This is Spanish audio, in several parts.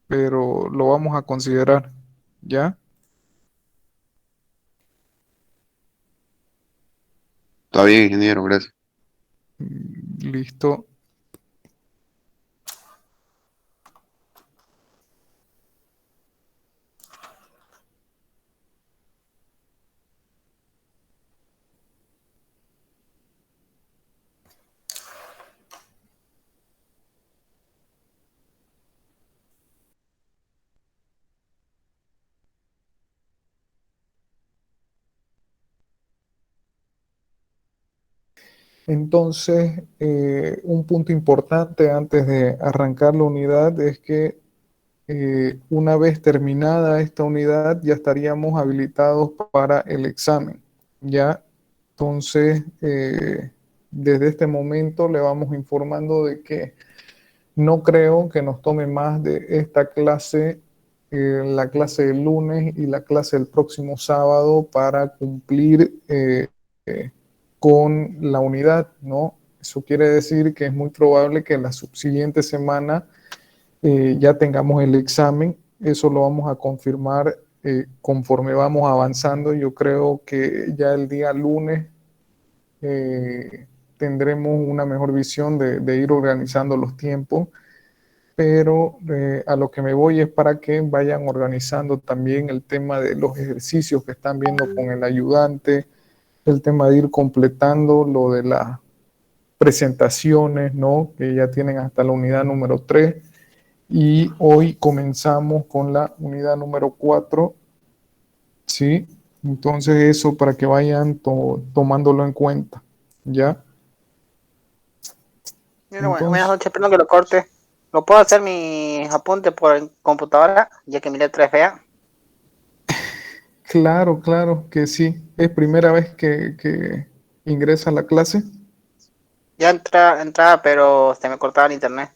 pero lo vamos a considerar, ¿ya? Está bien, ingeniero, gracias. Listo. Entonces, un punto importante antes de arrancar la unidad es que una vez terminada esta unidad ya estaríamos habilitados para el examen, ¿ya? Entonces, desde este momento le vamos informando de que no creo que nos tome más de esta clase, la clase del lunes y la clase del próximo sábado para cumplir con la unidad, ¿no? Eso quiere decir que es muy probable que la subsiguiente semana ya tengamos el examen. Eso lo vamos a confirmar conforme vamos avanzando. Yo creo que ya el día lunes eh, tendremos una mejor visión de ir organizando los tiempos, pero a lo que me voy es para que vayan organizando también el tema de los ejercicios que están viendo con el ayudante, el tema de ir completando lo de las presentaciones, ¿no? Que ya tienen hasta la unidad número 3 y hoy comenzamos con la unidad número 4, ¿sí? Entonces eso para que vayan tomándolo en cuenta, ¿ya? Mira, buenas Entonces, noches, perdón que lo corte. ¿Lo puedo hacer mis apuntes por computadora, ya que mi letra es fea? claro, claro que sí. Es primera vez que ingresa a la clase. Ya entraba, pero se me cortaba el internet.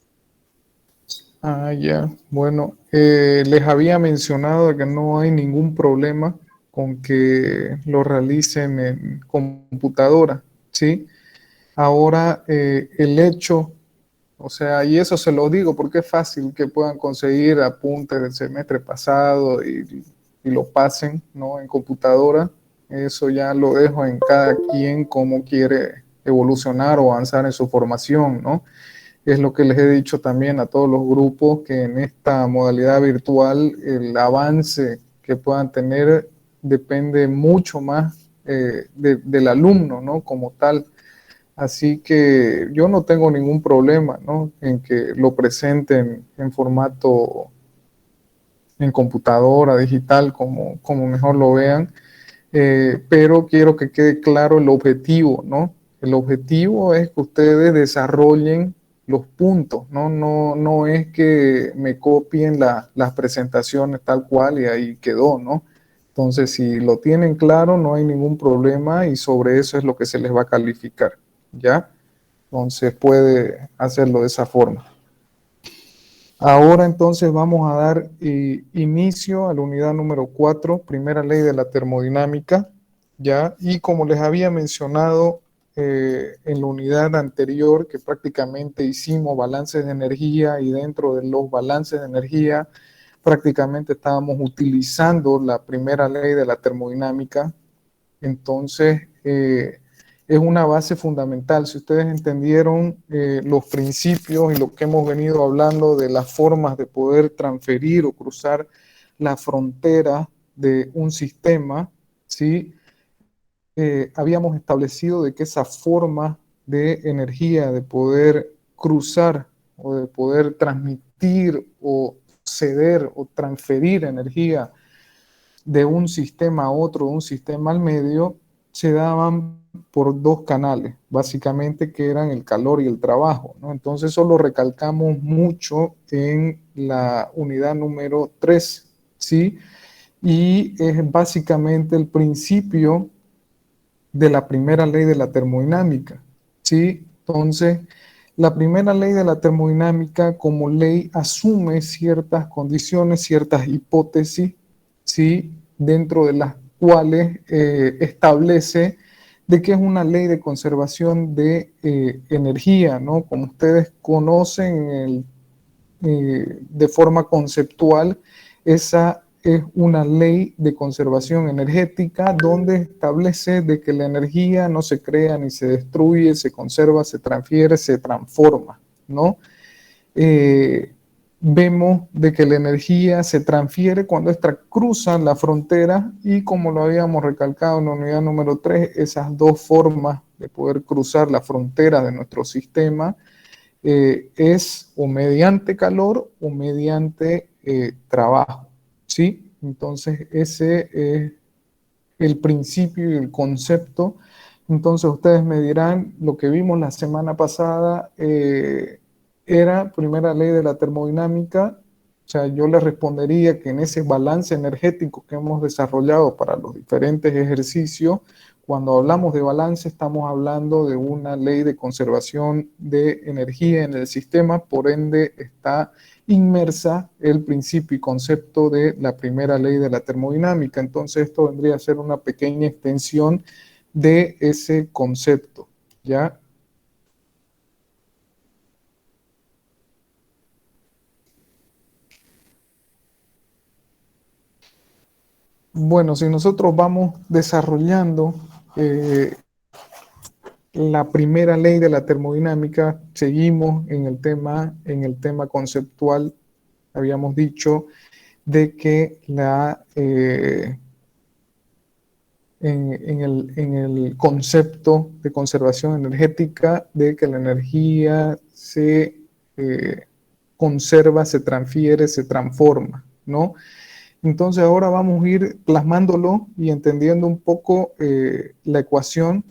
Ah, ya. Bueno, les había mencionado que no hay ningún problema con que lo realicen en computadora, ¿sí? Ahora, el hecho, o sea, y eso se lo digo porque es fácil que puedan conseguir apuntes del semestre pasado y lo pasen, ¿no? En computadora. Eso ya lo dejo en cada quien cómo quiere evolucionar o avanzar en su formación, ¿no? Es lo que les he dicho también a todos los grupos, que en esta modalidad virtual el avance que puedan tener depende mucho más del alumno, ¿no? Como tal. Así que yo no tengo ningún problema, ¿no? En que lo presenten en formato en computadora, digital, como mejor lo vean, pero quiero que quede claro el objetivo, ¿no? El objetivo es que ustedes desarrollen los puntos, ¿no? No es que me copien las presentaciones tal cual y ahí quedó, ¿no? Entonces, si lo tienen claro, no hay ningún problema y sobre eso es lo que se les va a calificar, ¿ya? Entonces puede hacerlo de esa forma. Ahora entonces vamos a dar inicio a la unidad número 4, primera ley de la termodinámica, ¿ya? Y como les había mencionado en la unidad anterior, que prácticamente hicimos balances de energía y dentro de los balances de energía prácticamente estábamos utilizando la primera ley de la termodinámica, entonces, es una base fundamental. Si ustedes entendieron los principios y lo que hemos venido hablando de las formas de poder transferir o cruzar la frontera de un sistema, ¿sí? Habíamos establecido de que esa forma de energía, de poder cruzar o de poder transmitir o ceder o transferir energía de un sistema a otro, de un sistema al medio, se daban por dos canales, básicamente que eran el calor y el trabajo, ¿no? Entonces eso lo recalcamos mucho en la unidad número 3, ¿sí? Y es básicamente el principio de la primera ley de la termodinámica, ¿sí? Entonces, la primera ley de la termodinámica como ley asume ciertas condiciones, ciertas hipótesis, ¿sí? Dentro de las cuales establece de que es una ley de conservación de energía, ¿no? Como ustedes conocen, de forma conceptual, esa es una ley de conservación energética donde establece de que la energía no se crea ni se destruye, se conserva, se transfiere, se transforma, ¿no? Vemos de que la energía se transfiere cuando ésta cruza la frontera y como lo habíamos recalcado en la unidad número 3, esas dos formas de poder cruzar la frontera de nuestro sistema es o mediante calor o mediante trabajo, ¿sí? Entonces ese es el principio y el concepto. Entonces ustedes me dirán, lo que vimos la semana pasada era primera ley de la termodinámica. O sea, yo les respondería que en ese balance energético que hemos desarrollado para los diferentes ejercicios, cuando hablamos de balance estamos hablando de una ley de conservación de energía en el sistema, por ende está inmersa el principio y concepto de la primera ley de la termodinámica. Entonces esto vendría a ser una pequeña extensión de ese concepto, ¿ya? Bueno, si nosotros vamos desarrollando la primera ley de la termodinámica, seguimos en el tema conceptual, habíamos dicho de que en el concepto de conservación energética, de que la energía se conserva, se transfiere, se transforma, ¿no? Entonces ahora vamos a ir plasmándolo y entendiendo un poco la ecuación.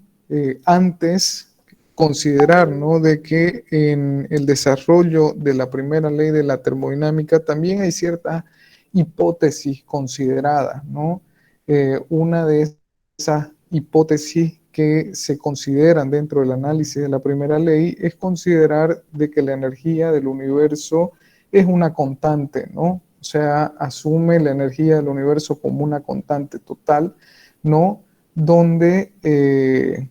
Antes considerar, ¿no?, de que en el desarrollo de la primera ley de la termodinámica también hay ciertas hipótesis consideradas, ¿no? Una de esas hipótesis que se consideran dentro del análisis de la primera ley es considerar de que la energía del universo es una constante, ¿no? O sea, asume la energía del universo como una constante total, ¿no? Donde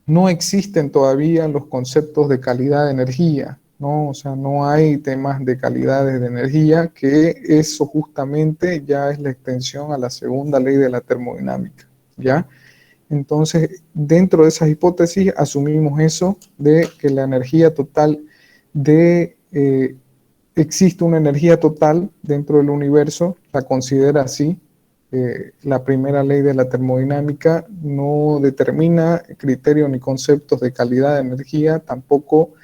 no existen todavía los conceptos de calidad de energía, ¿no? O sea, no hay temas de calidades de energía, que eso justamente ya es la extensión a la segunda ley de la termodinámica, ¿ya? Entonces, dentro de esas hipótesis asumimos eso de que la energía total existe una energía total dentro del universo, la considera así. La primera ley de la termodinámica no determina criterios ni conceptos de calidad de energía, tampoco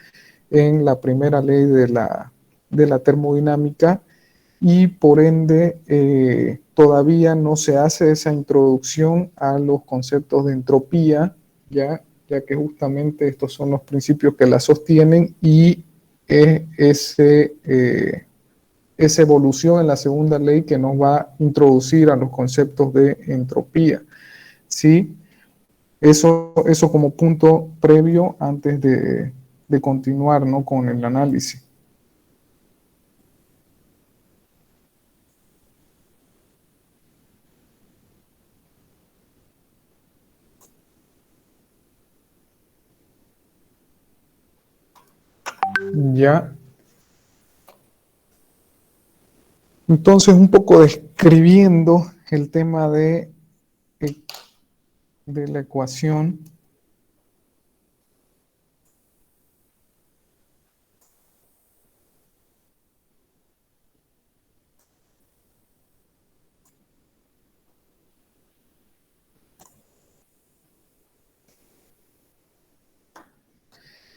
en la primera ley de la termodinámica, y por ende todavía no se hace esa introducción a los conceptos de entropía, ya que justamente estos son los principios que la sostienen y es esa evolución en la segunda ley que nos va a introducir a los conceptos de entropía, ¿sí? Eso como punto previo antes de continuar, ¿no?, con el análisis. Ya. Entonces, un poco describiendo el tema de la ecuación.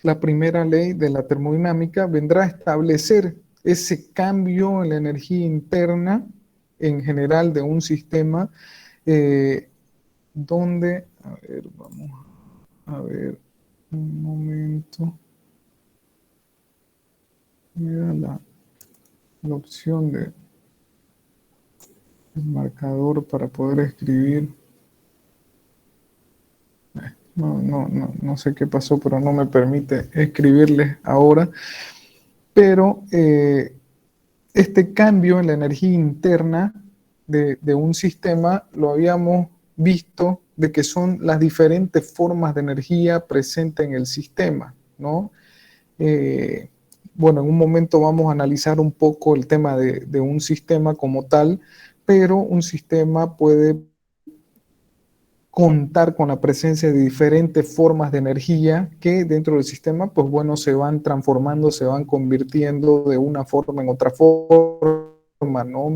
La primera ley de la termodinámica vendrá a establecer ese cambio en la energía interna en general de un sistema donde, a ver, vamos a ver un momento, mira la opción de el marcador para poder escribir. No sé qué pasó, pero no me permite escribirles ahora. Pero este cambio en la energía interna de un sistema lo habíamos visto de que son las diferentes formas de energía presentes en el sistema, ¿no? bueno, en un momento vamos a analizar un poco el tema de un sistema como tal, pero un sistema puede contar con la presencia de diferentes formas de energía que dentro del sistema, pues bueno, se van transformando, se van convirtiendo de una forma en otra forma, ¿no?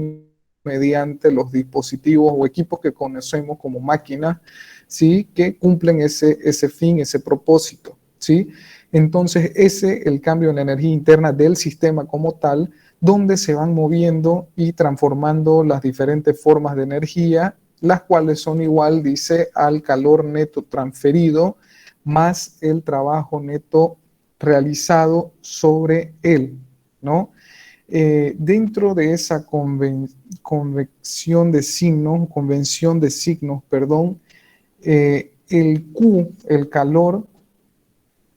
Mediante los dispositivos o equipos que conocemos como máquinas, ¿sí? Que cumplen ese fin, ese propósito, ¿sí? Entonces, el cambio en la energía interna del sistema como tal, donde se van moviendo y transformando las diferentes formas de energía, las cuales son igual, dice, al calor neto transferido más el trabajo neto realizado sobre él, ¿no? Dentro de esa convención de signos, perdón, el Q, el calor,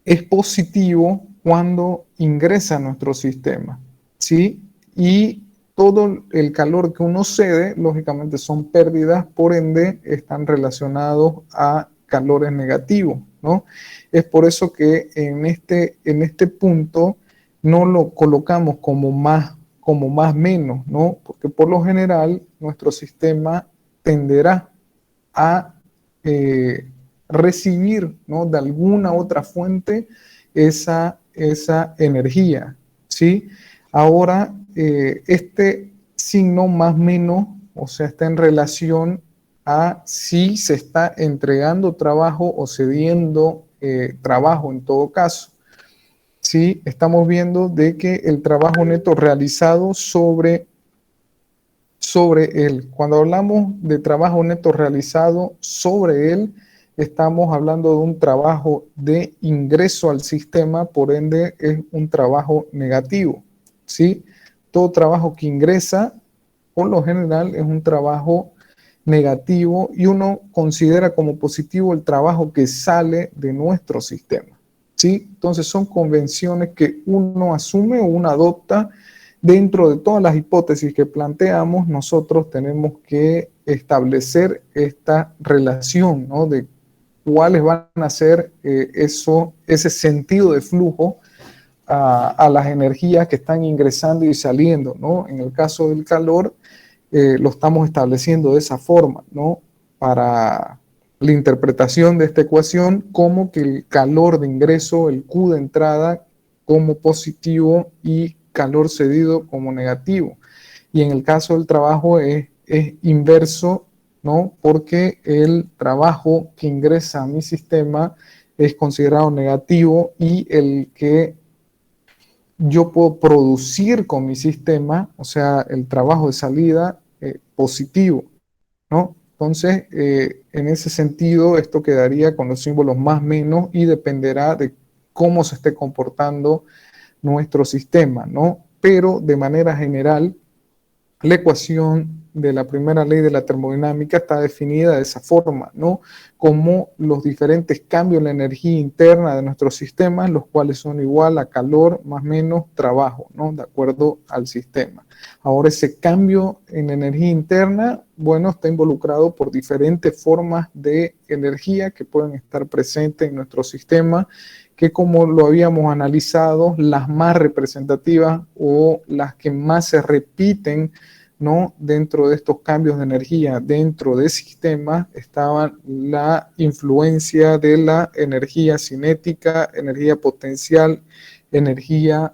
es positivo cuando ingresa a nuestro sistema, ¿sí? Y todo el calor que uno cede, lógicamente son pérdidas, por ende están relacionados a calores negativos, ¿no? Es por eso que en este punto no lo colocamos como más menos, ¿no? Porque por lo general nuestro sistema tenderá a recibir, ¿no? De alguna otra fuente esa energía, ¿sí? Ahora, este signo más menos, o sea, está en relación a si se está entregando trabajo o cediendo trabajo en todo caso. Sí, estamos viendo de que el trabajo neto realizado sobre él. Cuando hablamos de trabajo neto realizado sobre él, estamos hablando de un trabajo de ingreso al sistema, por ende es un trabajo negativo, ¿sí? Todo trabajo que ingresa, por lo general, es un trabajo negativo y uno considera como positivo el trabajo que sale de nuestro sistema, ¿sí? Entonces son convenciones que uno asume o uno adopta. Dentro de todas las hipótesis que planteamos, nosotros tenemos que establecer esta relación, ¿no? De cuáles van a ser ese sentido de flujo a las energías que están ingresando y saliendo, ¿no? En el caso del calor, lo estamos estableciendo de esa forma, ¿no? Para la interpretación de esta ecuación, como que el calor de ingreso, el Q de entrada, como positivo y calor cedido como negativo. Y en el caso del trabajo es inverso, ¿no? Porque el trabajo que ingresa a mi sistema es considerado negativo y el que yo puedo producir con mi sistema, o sea, el trabajo de salida positivo, ¿no? Entonces, en ese sentido, esto quedaría con los símbolos más menos y dependerá de cómo se esté comportando nuestro sistema, ¿no? Pero de manera general, la ecuación de la primera ley de la termodinámica está definida de esa forma, ¿no? Como los diferentes cambios en la energía interna de nuestros sistemas, los cuales son igual a calor más menos trabajo, ¿no? De acuerdo al sistema. Ahora, ese cambio en energía interna, bueno, está involucrado por diferentes formas de energía que pueden estar presentes en nuestro sistema, que como lo habíamos analizado, las más representativas o las que más se repiten, ¿no? Dentro de estos cambios de energía, dentro del sistema, estaba la influencia de la energía cinética, energía potencial, energía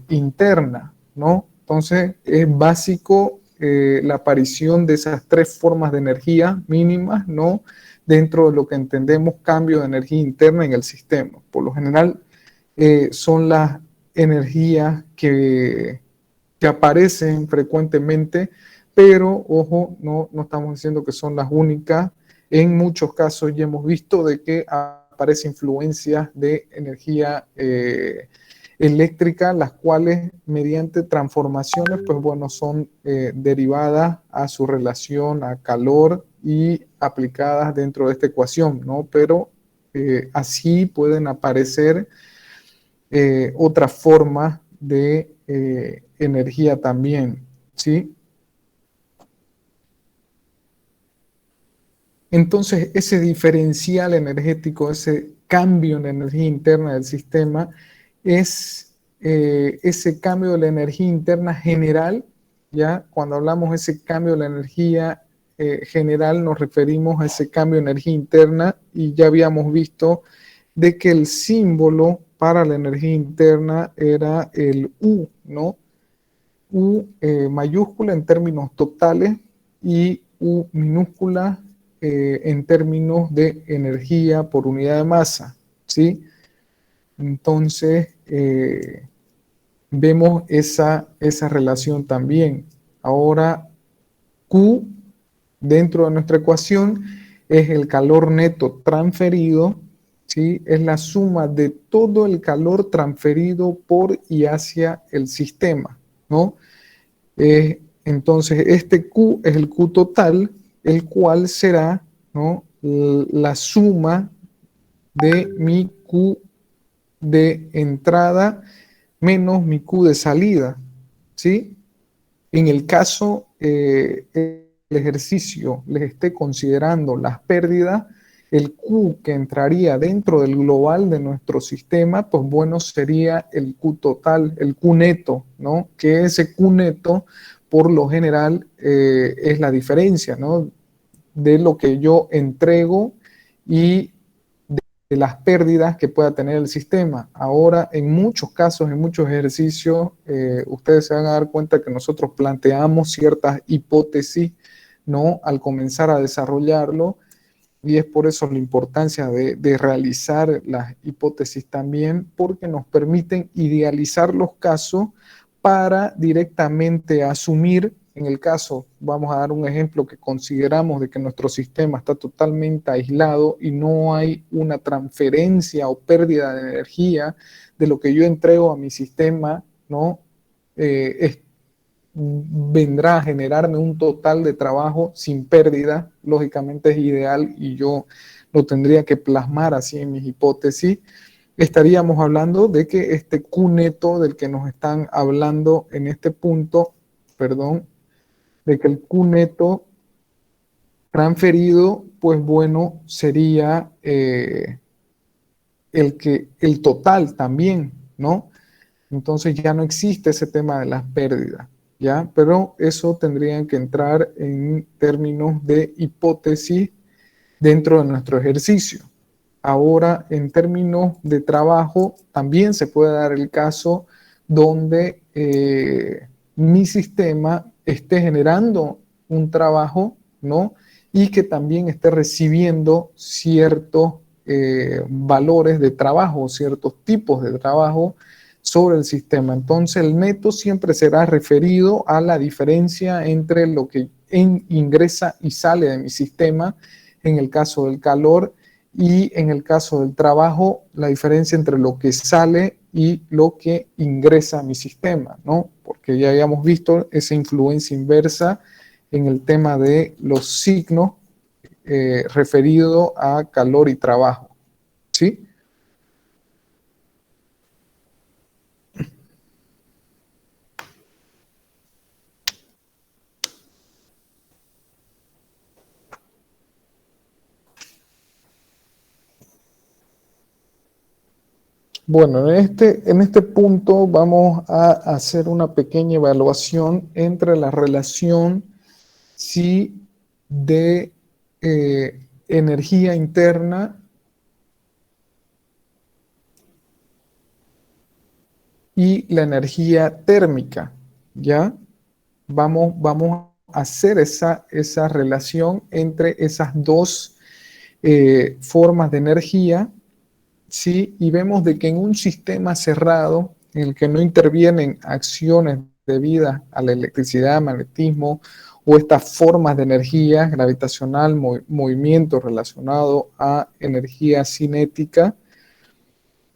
interna, ¿no? Entonces, es básico la aparición de esas tres formas de energía mínimas, ¿no? Dentro de lo que entendemos cambio de energía interna en el sistema. Por lo general, son las energías que aparecen frecuentemente, pero ojo, no estamos diciendo que son las únicas. En muchos casos ya hemos visto de que aparece influencias de energía eléctrica, las cuales mediante transformaciones, pues bueno, son derivadas a su relación a calor y aplicadas dentro de esta ecuación, ¿no? Pero así pueden aparecer otras formas de energía también, ¿sí? Entonces, ese diferencial energético, ese cambio en la energía interna del sistema es ese cambio de la energía interna general, ¿ya? Cuando hablamos de ese cambio de la energía general, nos referimos a ese cambio de energía interna y ya habíamos visto de que el símbolo para la energía interna era el U, ¿no? U mayúscula en términos totales y U minúscula en términos de energía por unidad de masa, ¿sí? Entonces, vemos esa relación también. Ahora, Q dentro de nuestra ecuación es el calor neto transferido, ¿sí? Es la suma de todo el calor transferido por y hacia el sistema, ¿no? Entonces, este Q es el Q total, el cual será, ¿no?, la suma de mi Q de entrada menos mi Q de salida, ¿sí? En el caso el ejercicio les esté considerando las pérdidas, el Q que entraría dentro del global de nuestro sistema, pues bueno, sería el Q total, el Q neto, ¿no? Que ese Q neto, por lo general, es la diferencia, ¿no? De lo que yo entrego y de las pérdidas que pueda tener el sistema. Ahora, en muchos casos, en muchos ejercicios, ustedes se van a dar cuenta que nosotros planteamos ciertas hipótesis, ¿no?, al comenzar a desarrollarlo, y es por eso la importancia de realizar las hipótesis también, porque nos permiten idealizar los casos para directamente asumir, en el caso, vamos a dar un ejemplo que consideramos de que nuestro sistema está totalmente aislado y no hay una transferencia o pérdida de energía de lo que yo entrego a mi sistema, ¿no? Vendrá a generarme un total de trabajo sin pérdida, lógicamente es ideal y yo lo tendría que plasmar así en mis hipótesis. Estaríamos hablando de que este Q neto del que nos están hablando en este punto, perdón, de que el Q neto transferido, pues bueno, sería el total también, ¿no? Entonces ya no existe ese tema de las pérdidas, ¿ya? Pero eso tendrían que entrar en términos de hipótesis dentro de nuestro ejercicio. Ahora, en términos de trabajo, también se puede dar el caso donde mi sistema esté generando un trabajo, ¿no? Y que también esté recibiendo ciertos valores de trabajo, ciertos tipos de trabajo sobre el sistema. Entonces, el neto siempre será referido a la diferencia entre lo que ingresa y sale de mi sistema, en el caso del calor, y en el caso del trabajo, la diferencia entre lo que sale y lo que ingresa a mi sistema, ¿no? Porque ya habíamos visto esa influencia inversa en el tema de los signos referido a calor y trabajo, ¿sí? Bueno, en este punto vamos a hacer una pequeña evaluación entre la relación, sí, de energía interna y la energía térmica, ¿ya? Vamos a hacer esa relación entre esas dos formas de energía, ¿sí? Y vemos de que en un sistema cerrado, en el que no intervienen acciones debidas a la electricidad, magnetismo o estas formas de energía gravitacional, movimiento relacionado a energía cinética,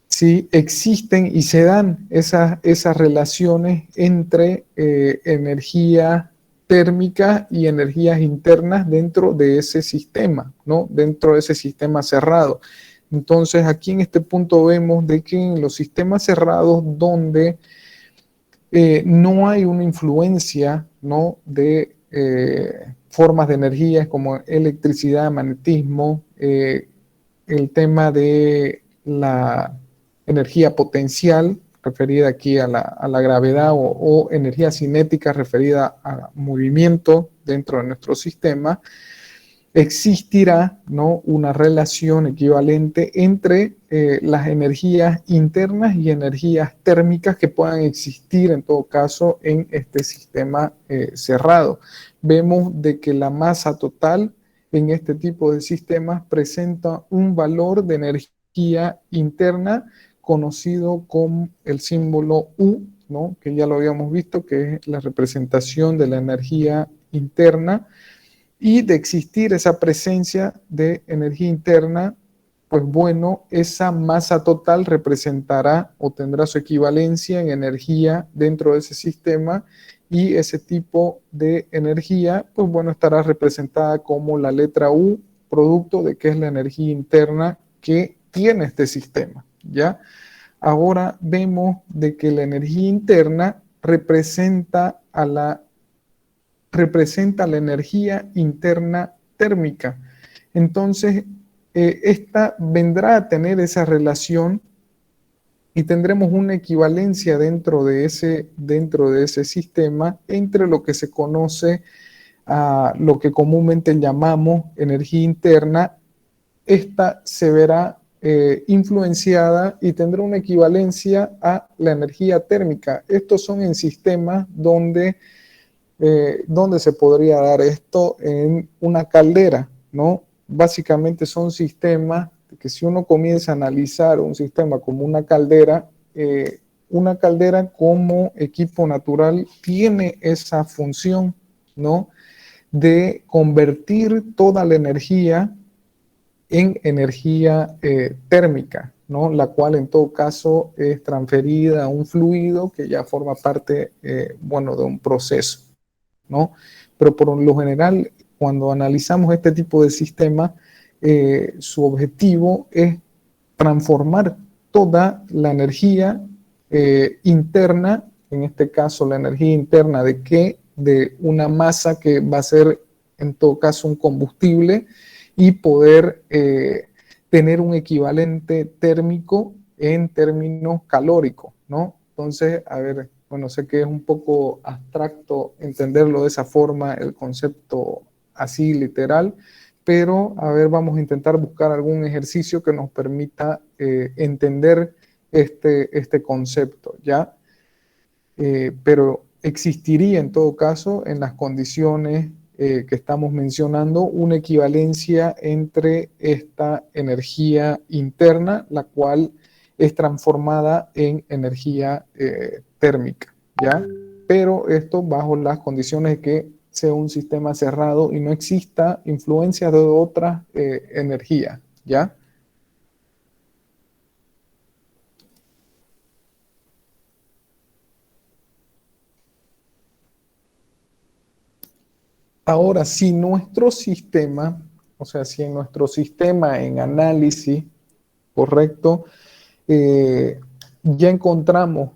sí existen y se dan esas relaciones entre energía térmica y energías internas dentro de ese sistema, ¿no? Dentro de ese sistema cerrado. Entonces, aquí en este punto vemos de que en los sistemas cerrados donde no hay una influencia, ¿no?, de formas de energías como electricidad, magnetismo, el tema de la energía potencial, referida aquí a la gravedad o energía cinética referida a movimiento dentro de nuestro sistema, existirá, ¿no?, una relación equivalente entre las energías internas y energías térmicas que puedan existir en todo caso en este sistema cerrado. Vemos de que la masa total en este tipo de sistemas presenta un valor de energía interna conocido como el símbolo U, ¿no?, que ya lo habíamos visto, que es la representación de la energía interna. Y de existir esa presencia de energía interna, pues bueno, esa masa total representará o tendrá su equivalencia en energía dentro de ese sistema, y ese tipo de energía, pues bueno, estará representada como la letra U, producto de que es la energía interna que tiene este sistema, ¿ya? Ahora vemos de que la energía interna representa la energía interna térmica. Entonces, esta vendrá a tener esa relación y tendremos una equivalencia dentro de ese sistema entre lo que se conoce a lo que comúnmente llamamos energía interna. Esta se verá influenciada y tendrá una equivalencia a la energía térmica. Estos son en sistemas donde se podría dar esto en una caldera, ¿no? Básicamente son sistemas que, si uno comienza a analizar un sistema como una caldera como equipo natural tiene esa función, ¿no?, de convertir toda la energía en energía térmica, ¿no?, la cual en todo caso es transferida a un fluido que ya forma parte, bueno, de un proceso, ¿no? Pero por lo general, cuando analizamos este tipo de sistema, su objetivo es transformar toda la energía interna, en este caso la energía interna de una masa que va a ser en todo caso un combustible, y poder tener un equivalente térmico en términos calóricos, ¿no? Entonces, a ver, bueno, sé que es un poco abstracto entenderlo de esa forma, el concepto así literal, pero a ver, vamos a intentar buscar algún ejercicio que nos permita entender este concepto, ¿ya? Pero existiría en todo caso, en las condiciones que estamos mencionando, una equivalencia entre esta energía interna, la cual es transformada en energía térmica, ¿ya? Pero esto bajo las condiciones de que sea un sistema cerrado y no exista influencia de otras energías, ¿ya? Ahora, si nuestro sistema, o sea, si en nuestro sistema en análisis, correcto, ya encontramos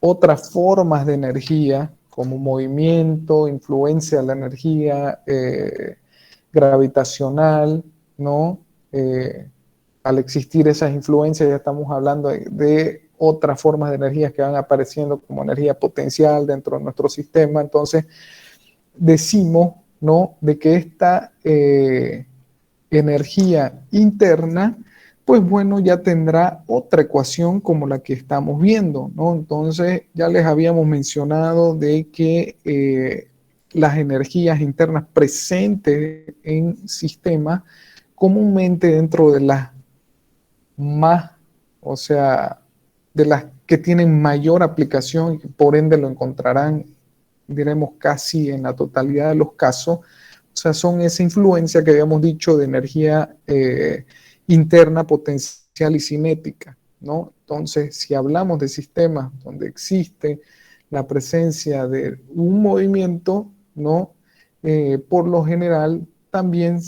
otras formas de energía, como movimiento, influencia de la energía gravitacional, ¿no? Al existir esas influencias, ya estamos hablando de otras formas de energías que van apareciendo como energía potencial dentro de nuestro sistema. Entonces, decimos, ¿no?, de que esta energía interna, pues bueno, ya tendrá otra ecuación como la que estamos viendo, ¿no? Entonces, ya les habíamos mencionado de que las energías internas presentes en sistemas, comúnmente dentro de las más, o sea, de las que tienen mayor aplicación, por ende lo encontrarán, diremos, casi en la totalidad de los casos. O sea, son esa influencia que habíamos dicho de energía interna, potencial y cinética, ¿no? Entonces, si hablamos de sistemas donde existe la presencia de un movimiento, ¿no? Por lo general también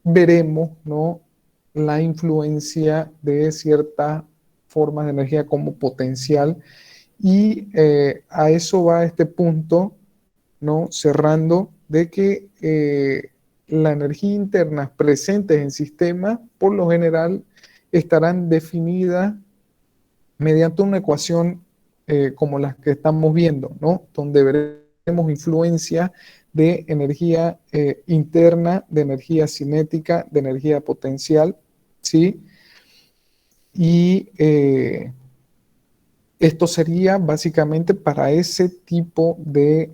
veremos, ¿no?, la influencia de ciertas formas de energía como potencial, y a eso va este punto, ¿no?, cerrando, de que la energía interna presentes en sistemas por lo general estarán definidas mediante una ecuación como las que estamos viendo, ¿no? Donde veremos influencia de energía interna, de energía cinética, de energía potencial, ¿sí? Y esto sería básicamente para ese tipo de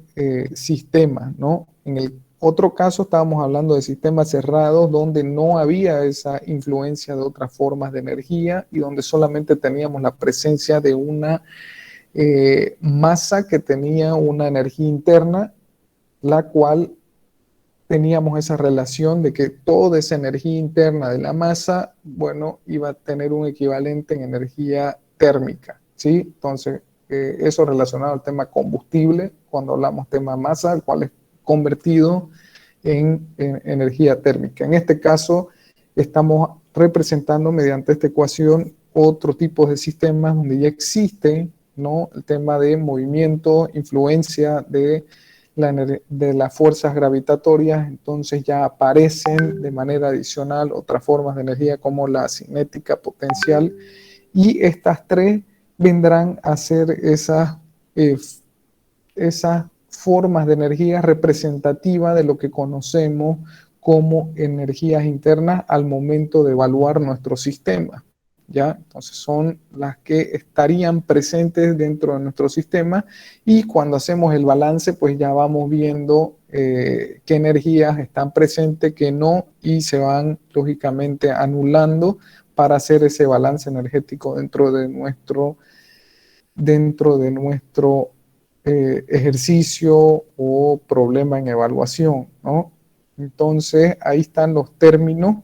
sistemas, ¿no? En el otro caso estábamos hablando de sistemas cerrados donde no había esa influencia de otras formas de energía y donde solamente teníamos la presencia de una masa que tenía una energía interna, la cual teníamos esa relación de que toda esa energía interna de la masa, bueno, iba a tener un equivalente en energía térmica, ¿sí? Entonces, eso relacionado al tema combustible, cuando hablamos tema masa, el cual es convertido en energía térmica. En este caso, estamos representando mediante esta ecuación otro tipo de sistemas donde ya existe, ¿no? El tema de movimiento, influencia de las fuerzas gravitatorias, entonces ya aparecen de manera adicional otras formas de energía como la cinética potencial, y estas tres vendrán a ser eh, esas formas de energía representativas de lo que conocemos como energías internas al momento de evaluar nuestro sistema. ¿Ya? Entonces son las que estarían presentes dentro de nuestro sistema, y cuando hacemos el balance pues ya vamos viendo qué energías están presentes, qué no, y se van lógicamente anulando para hacer ese balance energético dentro de nuestro ejercicio o problema en evaluación, ¿no? Entonces ahí están los términos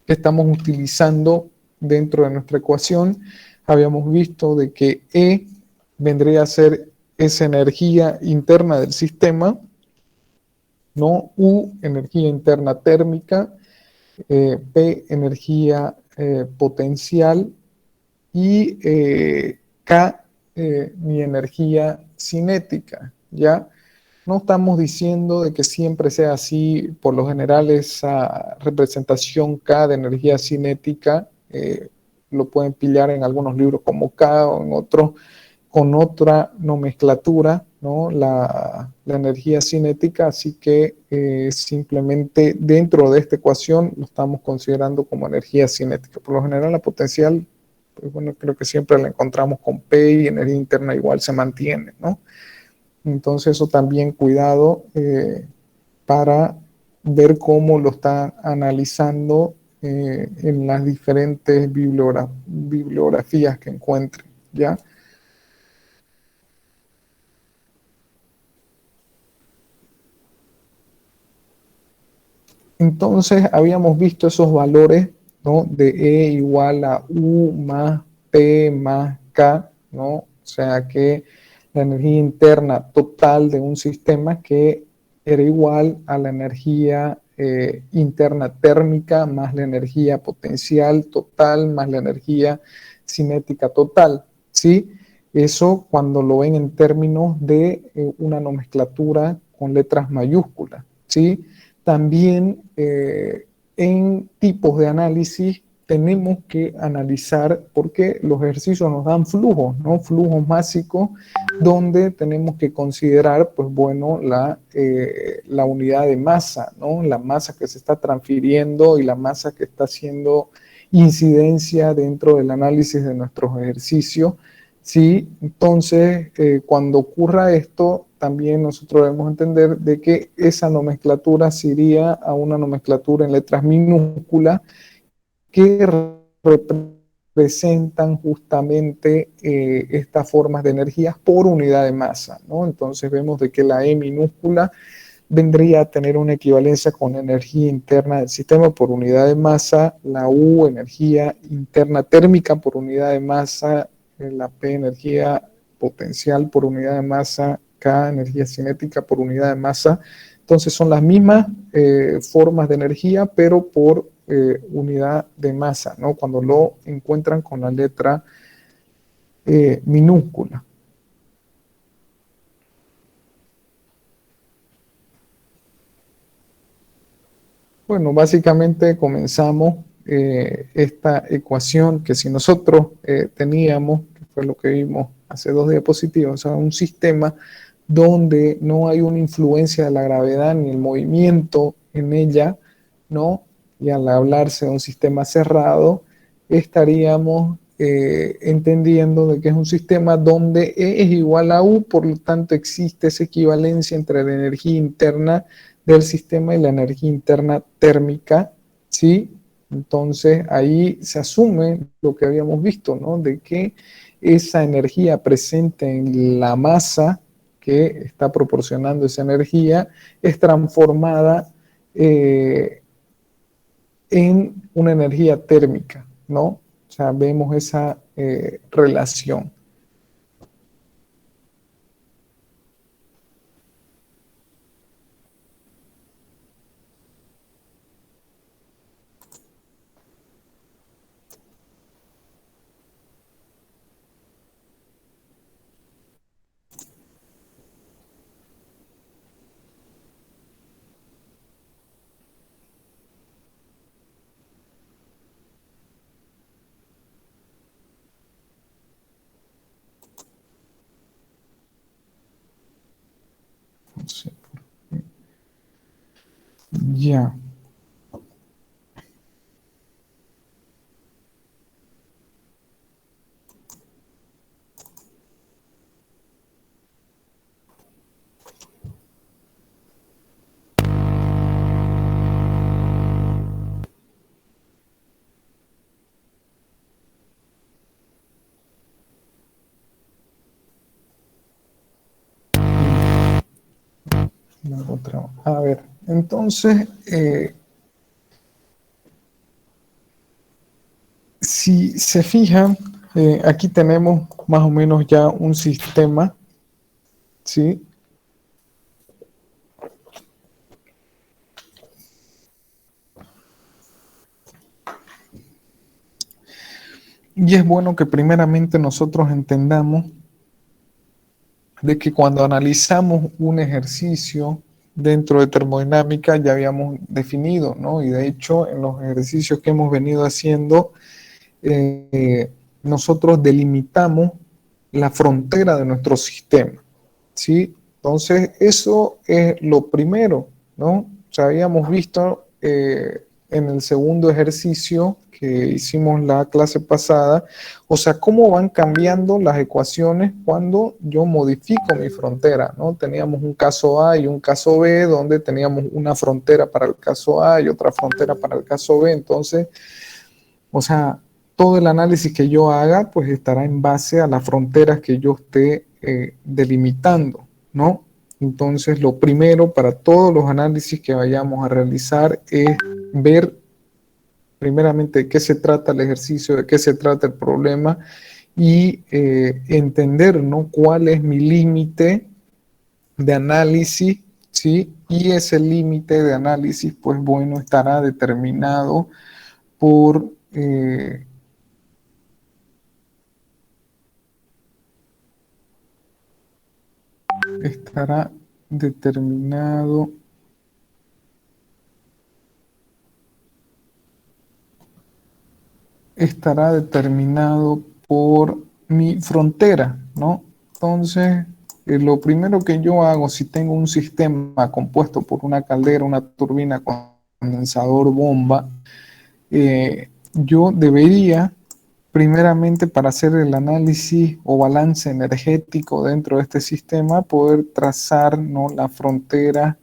que estamos utilizando dentro de nuestra ecuación. Habíamos visto de que E vendría a ser esa energía interna del sistema, ¿no? U, energía interna térmica, P, energía potencial, y K, mi energía cinética, ¿ya? No estamos diciendo de que siempre sea así. Por lo general esa representación K de energía cinética lo pueden pillar en algunos libros como K, o en otros con otra nomenclatura, ¿no? La energía cinética, así que simplemente dentro de esta ecuación lo estamos considerando como energía cinética. Por lo general la potencial, pues bueno, creo que siempre la encontramos con P, y energía interna igual se mantiene, ¿no? Entonces eso también cuidado para ver cómo lo están analizando en las diferentes bibliografías que encuentren, ¿ya? Entonces habíamos visto esos valores, ¿no? De E igual a U más P más K, ¿no? O sea que la energía interna total de un sistema que era igual a la energía interna térmica más la energía potencial total más la energía cinética total, ¿sí? Eso cuando lo ven en términos de una nomenclatura con letras mayúsculas, ¿sí? También en tipos de análisis tenemos que analizar, porque los ejercicios nos dan flujos, ¿no? Flujos básicos donde tenemos que considerar, pues bueno, la unidad de masa, ¿no? La masa que se está transfiriendo y la masa que está haciendo incidencia dentro del análisis de nuestros ejercicios. Sí, entonces cuando ocurra esto, también nosotros debemos entender de que esa nomenclatura se iría a una nomenclatura en letras minúsculas que representan justamente estas formas de energías por unidad de masa, ¿no? Entonces vemos de que la E minúscula vendría a tener una equivalencia con energía interna del sistema por unidad de masa, la U, energía interna térmica por unidad de masa, la P, energía potencial por unidad de masa, K, energía cinética por unidad de masa. Entonces son las mismas formas de energía, pero por unidad de masa, ¿no? Cuando lo encuentran con la letra minúscula. Bueno, básicamente comenzamos esta ecuación que si nosotros teníamos, que fue lo que vimos hace 2 diapositivas, o sea, un sistema donde no hay una influencia de la gravedad ni el movimiento en ella, ¿no? Y al hablarse de un sistema cerrado, estaríamos entendiendo de que es un sistema donde E es igual a U, por lo tanto existe esa equivalencia entre la energía interna del sistema y la energía interna térmica, ¿sí? Entonces ahí se asume lo que habíamos visto, ¿no? De que esa energía presente en la masa que está proporcionando esa energía es transformada en una energía térmica, ¿no? O sea, vemos esa relación. No sé por qué. Ya. La otra. A ver, entonces, si se fijan, aquí tenemos más o menos ya un sistema, ¿sí? Y es bueno que primeramente nosotros entendamos de que cuando analizamos un ejercicio dentro de termodinámica ya habíamos definido, ¿no? Y de hecho en los ejercicios que hemos venido haciendo, nosotros delimitamos la frontera de nuestro sistema, ¿sí? Entonces eso es lo primero, ¿no? O sea, habíamos visto en el segundo ejercicio que hicimos la clase pasada, o sea, cómo van cambiando las ecuaciones cuando yo modifico mi frontera, ¿no? Teníamos un caso A y un caso B, donde teníamos una frontera para el caso A y otra frontera para el caso B, entonces, o sea, todo el análisis que yo haga, pues estará en base a las fronteras que yo esté delimitando, ¿no? Entonces, lo primero para todos los análisis que vayamos a realizar es ver primeramente de qué se trata el ejercicio, de qué se trata el problema y entender, ¿no? Cuál es mi límite de análisis, ¿sí? Y ese límite de análisis, pues bueno, estará determinado por estará determinado por mi frontera, ¿no? Entonces, lo primero que yo hago si tengo un sistema compuesto por una caldera, una turbina, condensador, bomba, yo debería, primeramente para hacer el análisis o balance energético dentro de este sistema, poder trazar, ¿no?, la frontera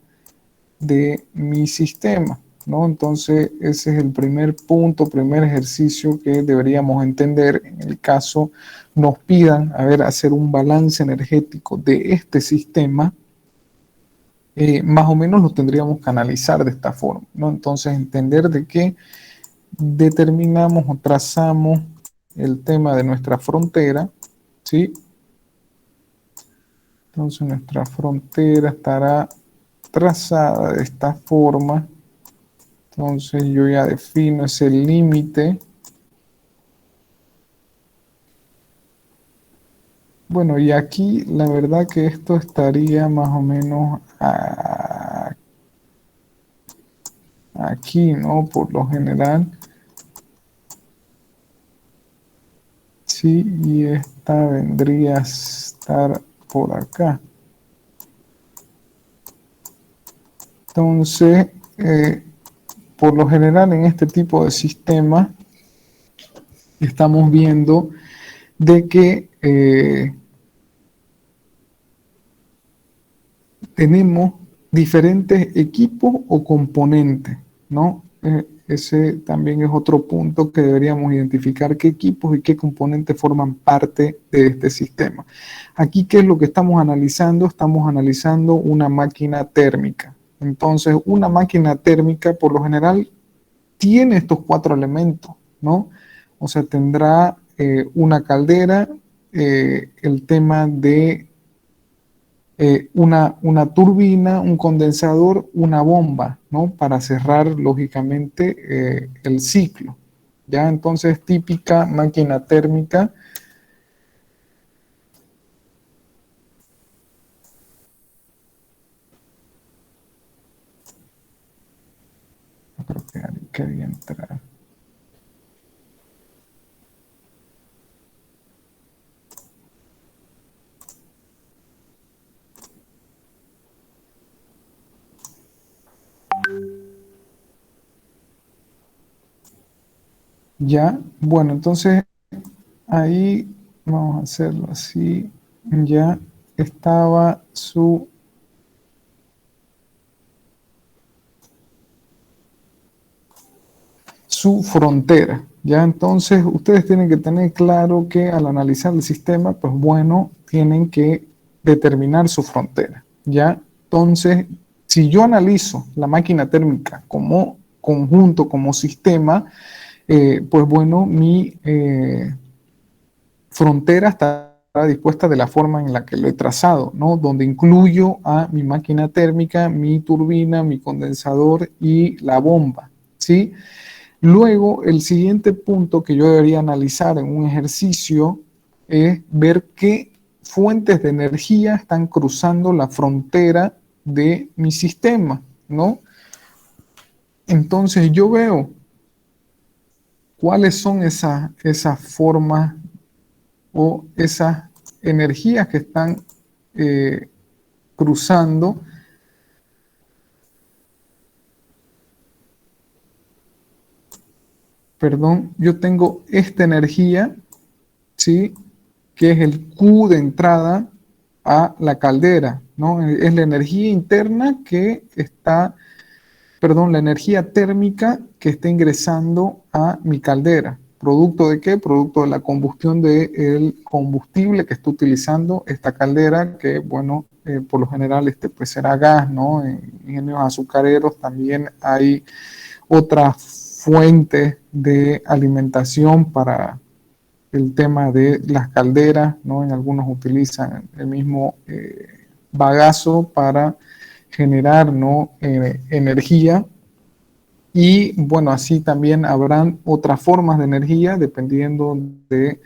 de mi sistema, ¿no? Entonces, ese es el primer punto, primer ejercicio que deberíamos entender en el caso nos pidan, a ver, hacer un balance energético de este sistema. Más o menos lo tendríamos que analizar de esta forma, ¿no? Entonces, entender de qué determinamos o trazamos el tema de nuestra frontera, ¿sí? Entonces, nuestra frontera estará trazada de esta forma. Entonces yo ya defino ese límite. Bueno, y aquí la verdad que esto estaría más o menos aquí, ¿no? Por lo general. Sí, y esta vendría a estar por acá. Entonces, por lo general en este tipo de sistema estamos viendo de que tenemos diferentes equipos o componentes, ¿no? Ese también es otro punto que deberíamos identificar qué equipos y qué componentes forman parte de este sistema. Aquí, ¿qué es lo que estamos analizando? Estamos analizando una máquina térmica. Entonces, una máquina térmica por lo general tiene estos cuatro elementos, ¿no? O sea, tendrá una caldera, el tema de una turbina, un condensador, una bomba, ¿no? Para cerrar lógicamente el ciclo. Ya entonces típica máquina térmica. Creo que ahí quería entrar. Ya, bueno, entonces ahí vamos a hacerlo así. Ya estaba su frontera. Ya entonces ustedes tienen que tener claro que al analizar el sistema, pues bueno, tienen que determinar su frontera. Ya entonces, si yo analizo la máquina térmica como conjunto, como sistema, pues bueno, mi frontera está dispuesta de la forma en la que lo he trazado, ¿no? Donde incluyo a mi máquina térmica, mi turbina, mi condensador y la bomba, ¿sí? Luego, el siguiente punto que yo debería analizar en un ejercicio es ver qué fuentes de energía están cruzando la frontera de mi sistema, ¿no? Entonces yo veo cuáles son esas formas o esas energías que están eh, cruzando. Perdón, yo tengo esta energía, ¿sí? Que es el Q de entrada a la caldera, ¿no? Es la energía interna que está, perdón, la energía térmica que está ingresando a mi caldera. ¿Producto de qué? Producto de la combustión del combustible que está utilizando esta caldera, que, bueno, por lo general pues será gas, ¿no? En ingenios azucareros también hay otras fuentes de alimentación para el tema de las calderas, ¿no? En algunos utilizan el mismo bagazo para generar, ¿no? Energía. Y bueno, así también habrán otras formas de energía dependiendo de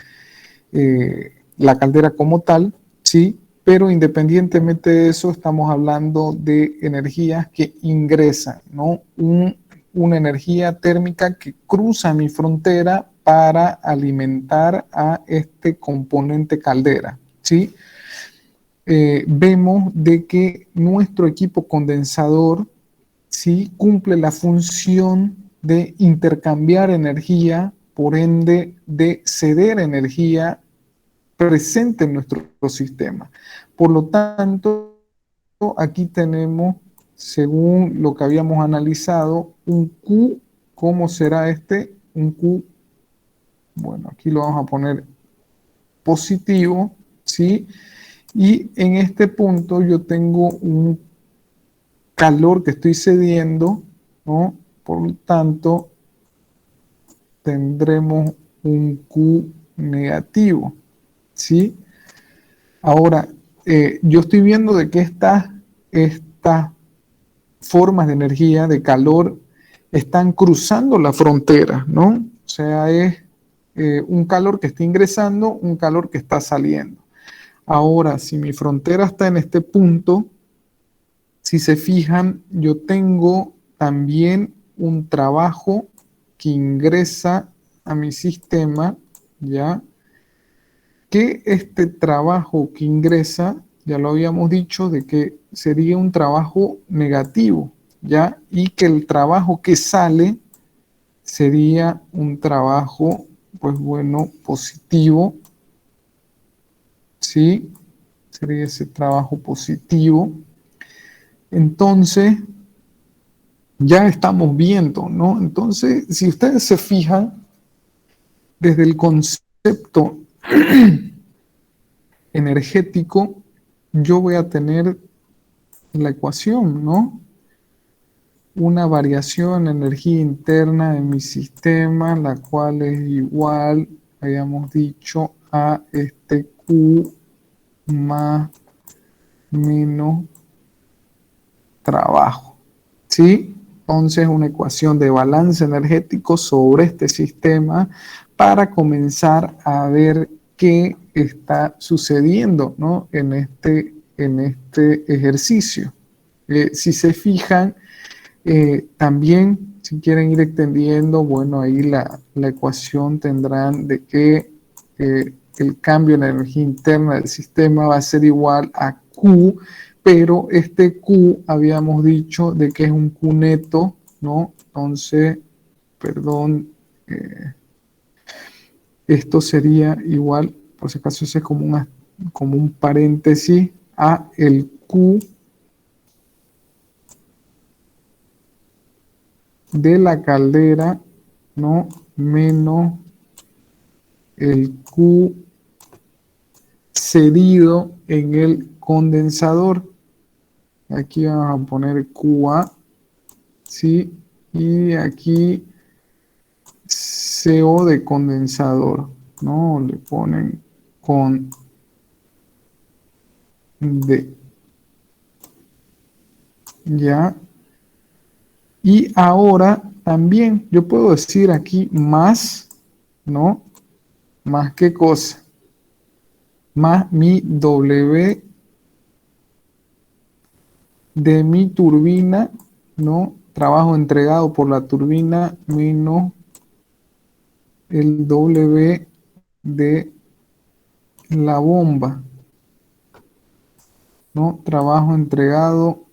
la caldera como tal, ¿sí? Pero independientemente de eso, estamos hablando de energías que ingresan, ¿no? Una energía térmica que cruza mi frontera para alimentar a este componente caldera, ¿sí? Vemos de que nuestro equipo condensador, ¿sí? Cumple la función de intercambiar energía, por ende de ceder energía presente en nuestro sistema. Por lo tanto, aquí tenemos, según lo que habíamos analizado, un Q. ¿Cómo será este? Un Q, bueno, aquí lo vamos a poner positivo, ¿sí? Y en este punto yo tengo un calor que estoy cediendo, ¿no? Por lo tanto, tendremos un Q negativo, ¿sí? Ahora, yo estoy viendo de que estas formas de energía, de calor, están cruzando la frontera, ¿no? O sea, es un calor que está ingresando, un calor que está saliendo. Ahora, si mi frontera está en este punto, si se fijan, yo tengo también un trabajo que ingresa a mi sistema, ¿ya? que este trabajo que ingresa, ya lo habíamos dicho, de que sería un trabajo negativo, ¿ya? Y que el trabajo que sale sería un trabajo, pues bueno, positivo, ¿sí? Sería ese trabajo positivo. Entonces, ya estamos viendo, ¿no? Entonces, si ustedes se fijan, desde el concepto energético, yo voy a tener la ecuación, ¿no? Una variación en energía interna de mi sistema, la cual es igual, habíamos dicho, a este Q más menos trabajo, ¿sí? Entonces, una ecuación de balance energético sobre este sistema para comenzar a ver qué está sucediendo, ¿no? en este ejercicio. Si se fijan, también, si quieren ir extendiendo, bueno, ahí la ecuación tendrán de que el cambio en la energía interna del sistema va a ser igual a Q, pero este Q habíamos dicho de que es un Q neto, ¿no? Entonces, perdón, esto sería igual, por si acaso ese es como un paréntesis, a el Q de la caldera, ¿no? Menos el Q cedido en el condensador. Aquí vamos a poner QA, ¿sí? Y aquí CO de condensador, ¿no? Le ponen con D, ¿ya? Y ahora también yo puedo decir aquí más, ¿no? Más qué cosa, más mi W de mi turbina, ¿no? Trabajo entregado por la turbina menos el W de la bomba, ¿no? Trabajo entregado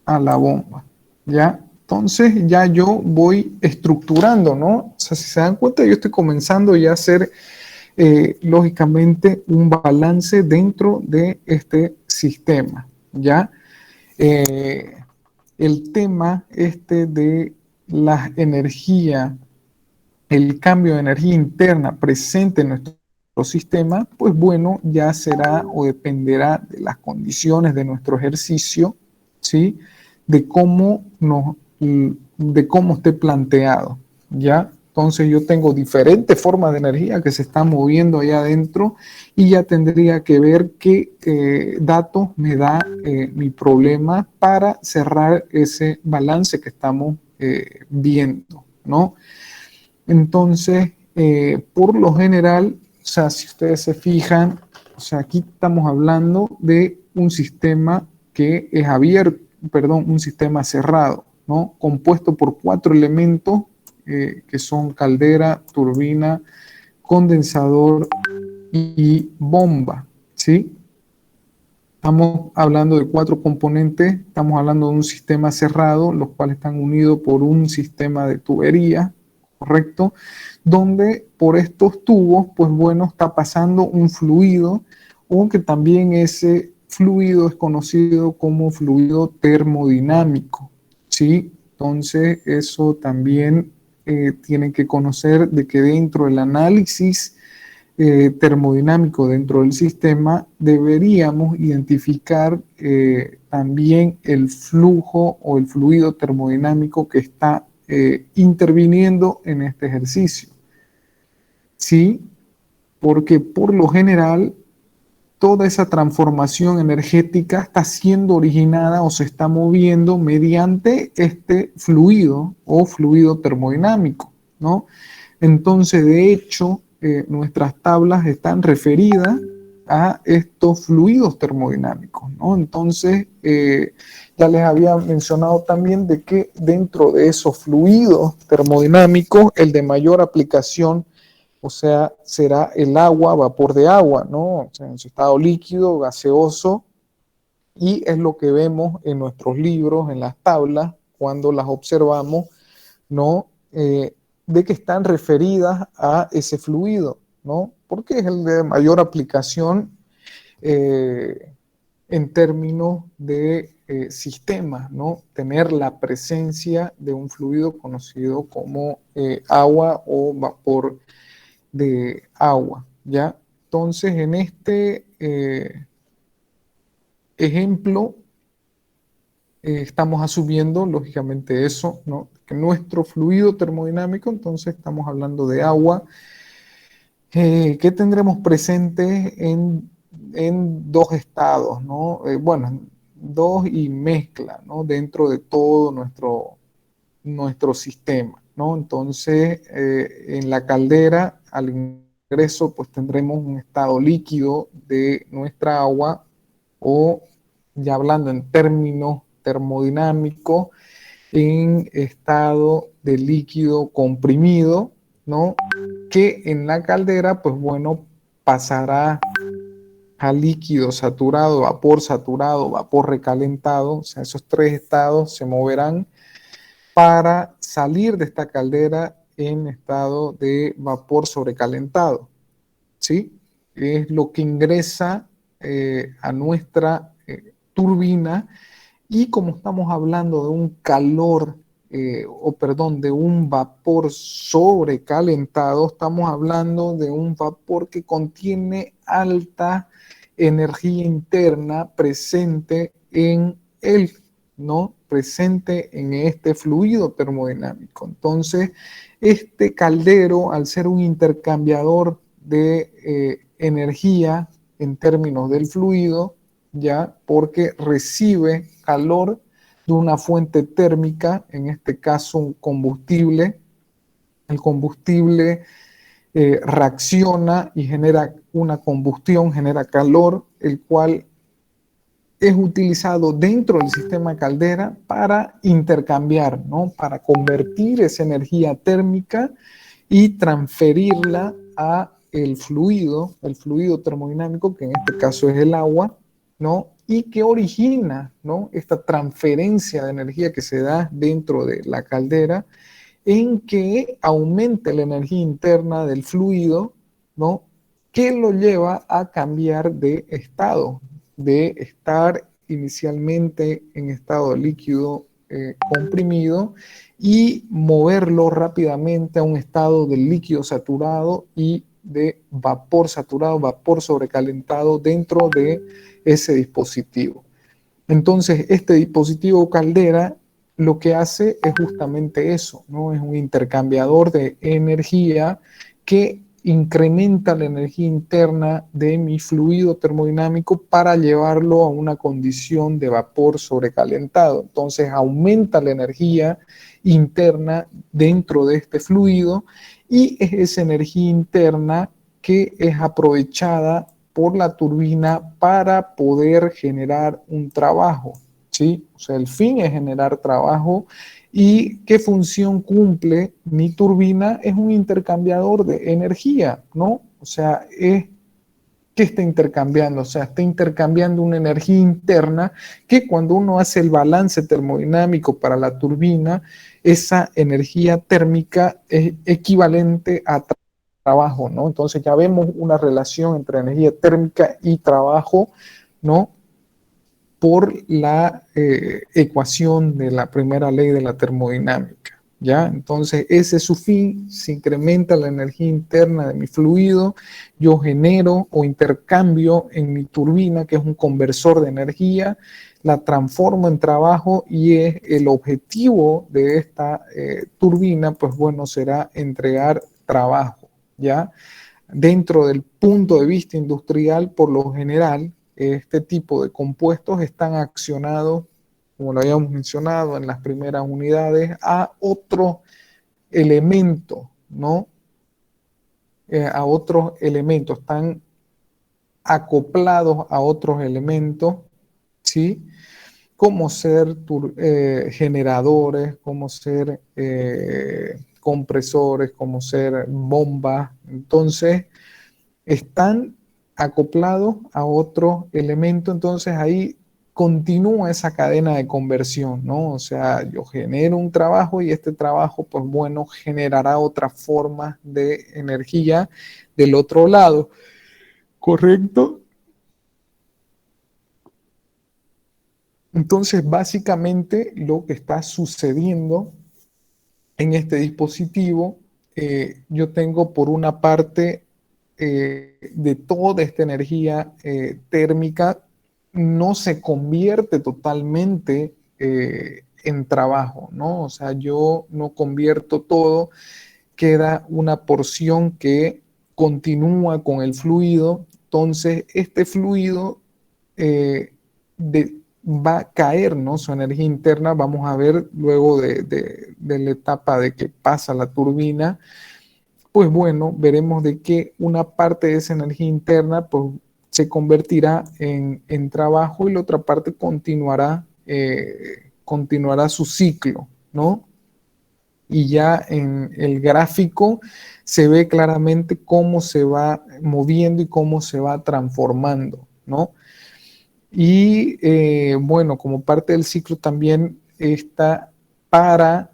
a la bomba, ¿ya? Entonces ya yo voy estructurando, ¿no? O sea, si se dan cuenta, yo estoy comenzando ya a hacer, lógicamente, un balance dentro de este sistema, ¿ya? Eh, el tema este de la energía, el cambio de energía interna presente en nuestro sistema, pues bueno, ya será o dependerá de las condiciones de nuestro ejercicio, ¿sí? De cómo esté planteado, ¿ya? Entonces yo tengo diferentes formas de energía que se están moviendo allá adentro y ya tendría que ver qué datos me da mi problema para cerrar ese balance que estamos viendo, ¿no? Entonces, por lo general, o sea, si ustedes se fijan, o sea, aquí estamos hablando de un sistema que es abierto, perdón, un sistema cerrado, ¿no? Compuesto por 4 elementos que son caldera, turbina, condensador y bomba, ¿sí? Estamos hablando de 4 componentes, estamos hablando de un sistema cerrado, los cuales están unidos por un sistema de tubería, ¿correcto? Donde por estos tubos, pues bueno, está pasando un fluido, aunque también ese fluido es conocido como fluido termodinámico, ¿sí? Entonces, eso también tienen que conocer de que dentro del análisis termodinámico dentro del sistema, deberíamos identificar también el flujo o el fluido termodinámico que está interviniendo en este ejercicio. ¿Sí? Porque por lo general toda esa transformación energética está siendo originada o se está moviendo mediante este fluido o fluido termodinámico, ¿no? Entonces, de hecho, nuestras tablas están referidas a estos fluidos termodinámicos, ¿no? Entonces, ya les había mencionado también de que dentro de esos fluidos termodinámicos, el de mayor aplicación o sea, será el agua, vapor de agua, ¿no? O sea, en su estado líquido, gaseoso, y es lo que vemos en nuestros libros, en las tablas, cuando las observamos, ¿no? De que están referidas a ese fluido, ¿no? Porque es el de mayor aplicación en términos de sistemas, ¿no? Tener la presencia de un fluido conocido como agua o vapor de agua, ¿ya? Entonces, en este ejemplo, estamos asumiendo, lógicamente, eso, ¿no? Que nuestro fluido termodinámico, entonces estamos hablando de agua, que tendremos presente en dos estados, ¿no? Bueno, dos y mezcla, ¿no? Dentro de todo nuestro sistema, ¿no? Entonces, en la caldera, al ingreso, pues tendremos un estado líquido de nuestra agua, o ya hablando en términos termodinámicos, en estado de líquido comprimido, ¿no? Que en la caldera, pues bueno, pasará a líquido saturado, vapor recalentado, o sea, esos tres estados se moverán para salir de esta caldera en estado de vapor sobrecalentado, ¿sí? Es lo que ingresa a nuestra turbina, y como estamos hablando de un calor, perdón, de un vapor sobrecalentado, estamos hablando de un vapor que contiene alta energía interna presente en él, ¿no? Presente en este fluido termodinámico. Entonces, este caldero, al ser un intercambiador de energía en términos del fluido, ya, porque recibe calor de una fuente térmica, en este caso un combustible. El combustible reacciona y genera una combustión, genera calor, el cual es utilizado dentro del sistema caldera para intercambiar, ¿no? Para convertir esa energía térmica y transferirla a el fluido termodinámico, que en este caso es el agua, ¿no? Y que origina, ¿no? Esta transferencia de energía que se da dentro de la caldera, en que aumenta la energía interna del fluido, ¿no? Que lo lleva a cambiar de estado, de estar inicialmente en estado líquido comprimido, y moverlo rápidamente a un estado de líquido saturado y de vapor saturado, vapor sobrecalentado dentro de ese dispositivo. Entonces, este dispositivo caldera lo que hace es justamente eso, ¿no? Es un intercambiador de energía que incrementa la energía interna de mi fluido termodinámico para llevarlo a una condición de vapor sobrecalentado. Entonces, aumenta la energía interna dentro de este fluido, y es esa energía interna que es aprovechada por la turbina para poder generar un trabajo, ¿sí? O sea, el fin es generar trabajo. ¿Y qué función cumple mi turbina? Es un intercambiador de energía, ¿no? O sea, ¿qué está intercambiando? O sea, está intercambiando una energía interna que, cuando uno hace el balance termodinámico para la turbina, esa energía térmica es equivalente a trabajo, ¿no? Entonces ya vemos una relación entre energía térmica y trabajo, ¿no? Por la ecuación de la primera ley de la termodinámica, ¿ya? Entonces ese es su fin: se incrementa la energía interna de mi fluido, yo genero o intercambio en mi turbina, que es un conversor de energía, la transformo en trabajo, y es el objetivo de esta turbina, pues bueno, será entregar trabajo, ¿ya? Dentro del punto de vista industrial, por lo general, este tipo de compuestos están accionados, como lo habíamos mencionado en las primeras unidades, a otro elemento, ¿no? A otros elementos, están acoplados a otros elementos, ¿sí? Como ser generadores, como ser compresores, como ser bombas. Entonces, están acoplados a otro elemento, entonces ahí continúa esa cadena de conversión, ¿no? O sea, yo genero un trabajo y este trabajo, pues bueno, generará otra forma de energía del otro lado, ¿correcto? Entonces, básicamente lo que está sucediendo en este dispositivo, yo tengo por una parte de toda esta energía térmica, no se convierte totalmente en trabajo, ¿no? O sea, yo no convierto todo, queda una porción que continúa con el fluido, entonces este fluido eh, va a caer, ¿no? Su energía interna, vamos a ver luego de la etapa de que pasa la turbina, pues bueno, veremos de que una parte de esa energía interna pues, se convertirá en trabajo y la otra parte continuará su ciclo, ¿no? Y ya en el gráfico se ve claramente cómo se va moviendo y cómo se va transformando, ¿no? Y bueno, como parte del ciclo también está para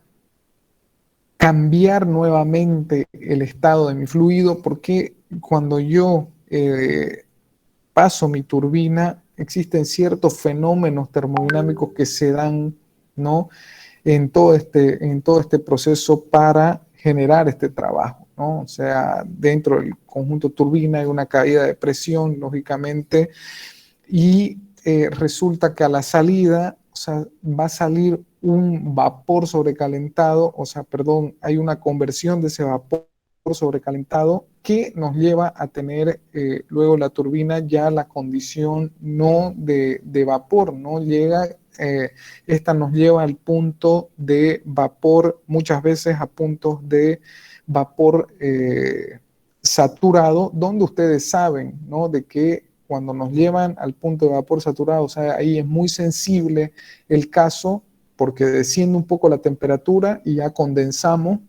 cambiar nuevamente el estado de mi fluido, porque cuando yo paso mi turbina, existen ciertos fenómenos termodinámicos que se dan, ¿no? En todo este proceso para generar este trabajo, ¿no? O sea, dentro del conjunto turbina hay una caída de presión, lógicamente, y resulta que a la salida, o sea, va a salir un vapor sobrecalentado, o sea, perdón, hay una conversión de ese vapor sobrecalentado que nos lleva a tener luego la turbina ya la condición no de vapor, no llega, esta nos lleva al punto de vapor, muchas veces a puntos de vapor saturado, donde ustedes saben, ¿no? De que cuando nos llevan al punto de vapor saturado, o sea, ahí es muy sensible el caso porque desciende un poco la temperatura y ya condensamos.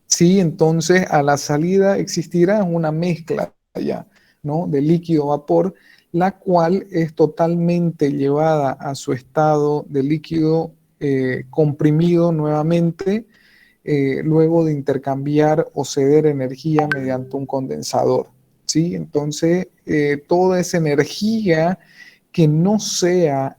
Sí, entonces a la salida existirá una mezcla ya, ¿no? De líquido-vapor, la cual es totalmente llevada a su estado de líquido comprimido nuevamente, luego de intercambiar o ceder energía mediante un condensador. ¿Sí? Entonces, toda esa energía que no sea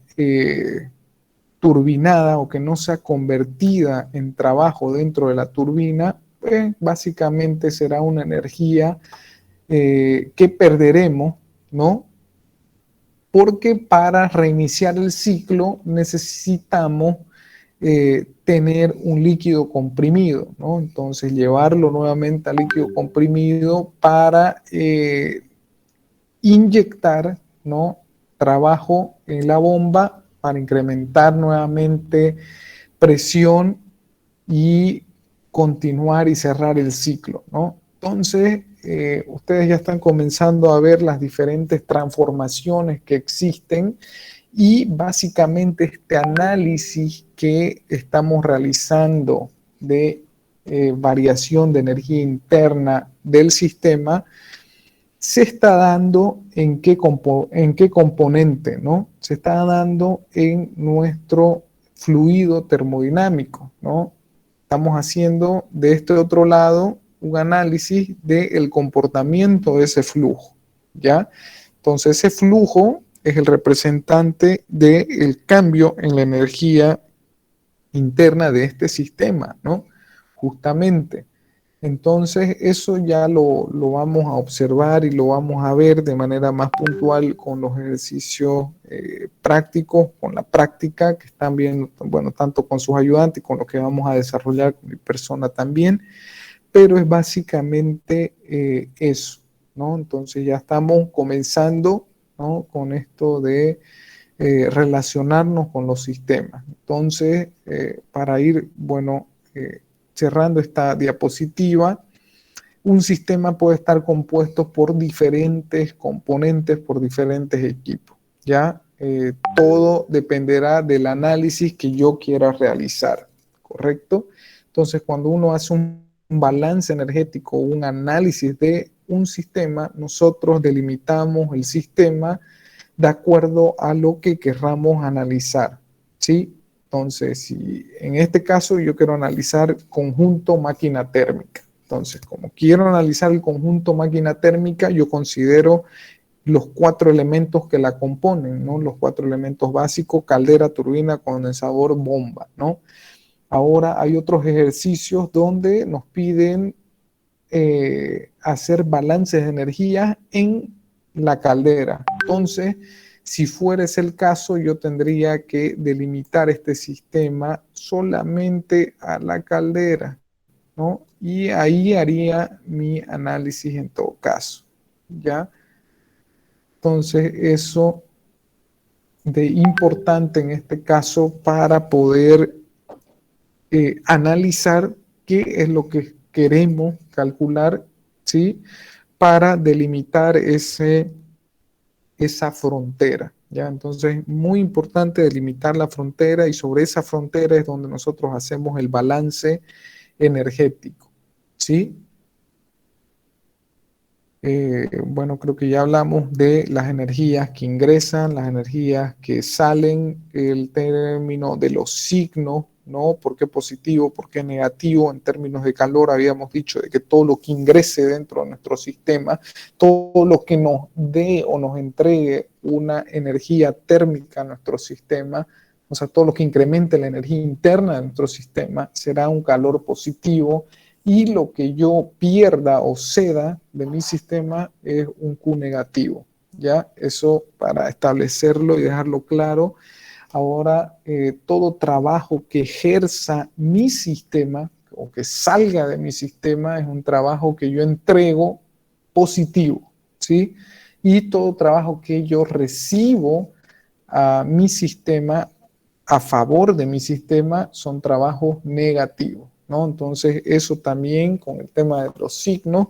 turbinada o que no sea convertida en trabajo dentro de la turbina, pues básicamente será una energía que perderemos, ¿no? Porque para reiniciar el ciclo necesitamos tener un líquido comprimido, ¿no? Entonces llevarlo nuevamente al líquido comprimido para inyectar, ¿no? Trabajo en la bomba para incrementar nuevamente presión y continuar y cerrar el ciclo, ¿no? Entonces, ustedes ya están comenzando a ver las diferentes transformaciones que existen y básicamente este análisis que estamos realizando de variación de energía interna del sistema se está dando en qué componente, ¿no? Se está dando en nuestro fluido termodinámico, ¿no? Estamos haciendo de este otro lado un análisis del comportamiento de ese flujo, ¿ya? Entonces ese flujo es el representante del cambio en la energía interna de este sistema, ¿no? Justamente. Entonces, eso ya lo vamos a observar y lo vamos a ver de manera más puntual con los ejercicios prácticos, con la práctica que están viendo, bueno, tanto con sus ayudantes y con lo que vamos a desarrollar con mi persona también, pero es básicamente eso, ¿no? Entonces, ya estamos comenzando, ¿no? Con esto de relacionarnos con los sistemas. Entonces, para ir, bueno, cerrando esta diapositiva, un sistema puede estar compuesto por diferentes componentes, por diferentes equipos, ¿ya? Todo dependerá del análisis que yo quiera realizar, ¿correcto? Entonces, cuando uno hace un balance energético, un análisis de un sistema, nosotros delimitamos el sistema de acuerdo a lo que querramos analizar, ¿sí? Entonces, si en este caso yo quiero analizar conjunto máquina térmica. Entonces, como quiero analizar el conjunto máquina térmica, yo considero los 4 elementos que la componen, ¿no? Los 4 elementos básicos: caldera, turbina, condensador, bomba, ¿no? Ahora hay otros ejercicios donde nos piden hacer balances de energía en la caldera. Entonces, si fuera ese el caso, yo tendría que delimitar este sistema solamente a la caldera, ¿no? Y ahí haría mi análisis en todo caso, ¿ya? Entonces, eso de importante en este caso para poder analizar qué es lo que queremos calcular, ¿sí? Para delimitar esa frontera, ¿ya? Entonces, muy importante delimitar la frontera, y sobre esa frontera es donde nosotros hacemos el balance energético, ¿sí? Bueno, creo que ya hablamos de las energías que ingresan, las energías que salen, el término de los signos, ¿no? ¿Por qué positivo? ¿Por qué negativo? En términos de calor habíamos dicho de que todo lo que ingrese dentro de nuestro sistema, todo lo que nos dé o nos entregue una energía térmica a nuestro sistema, o sea, todo lo que incremente la energía interna de nuestro sistema, será un calor positivo, y lo que yo pierda o ceda de mi sistema es un Q negativo, ¿ya? Eso para establecerlo y dejarlo claro. Ahora, todo trabajo que ejerza mi sistema o que salga de mi sistema es un trabajo que yo entrego positivo, ¿sí? Y todo trabajo que yo recibo a mi sistema, a favor de mi sistema, son trabajos negativos, ¿no? Entonces, eso también con el tema de los signos,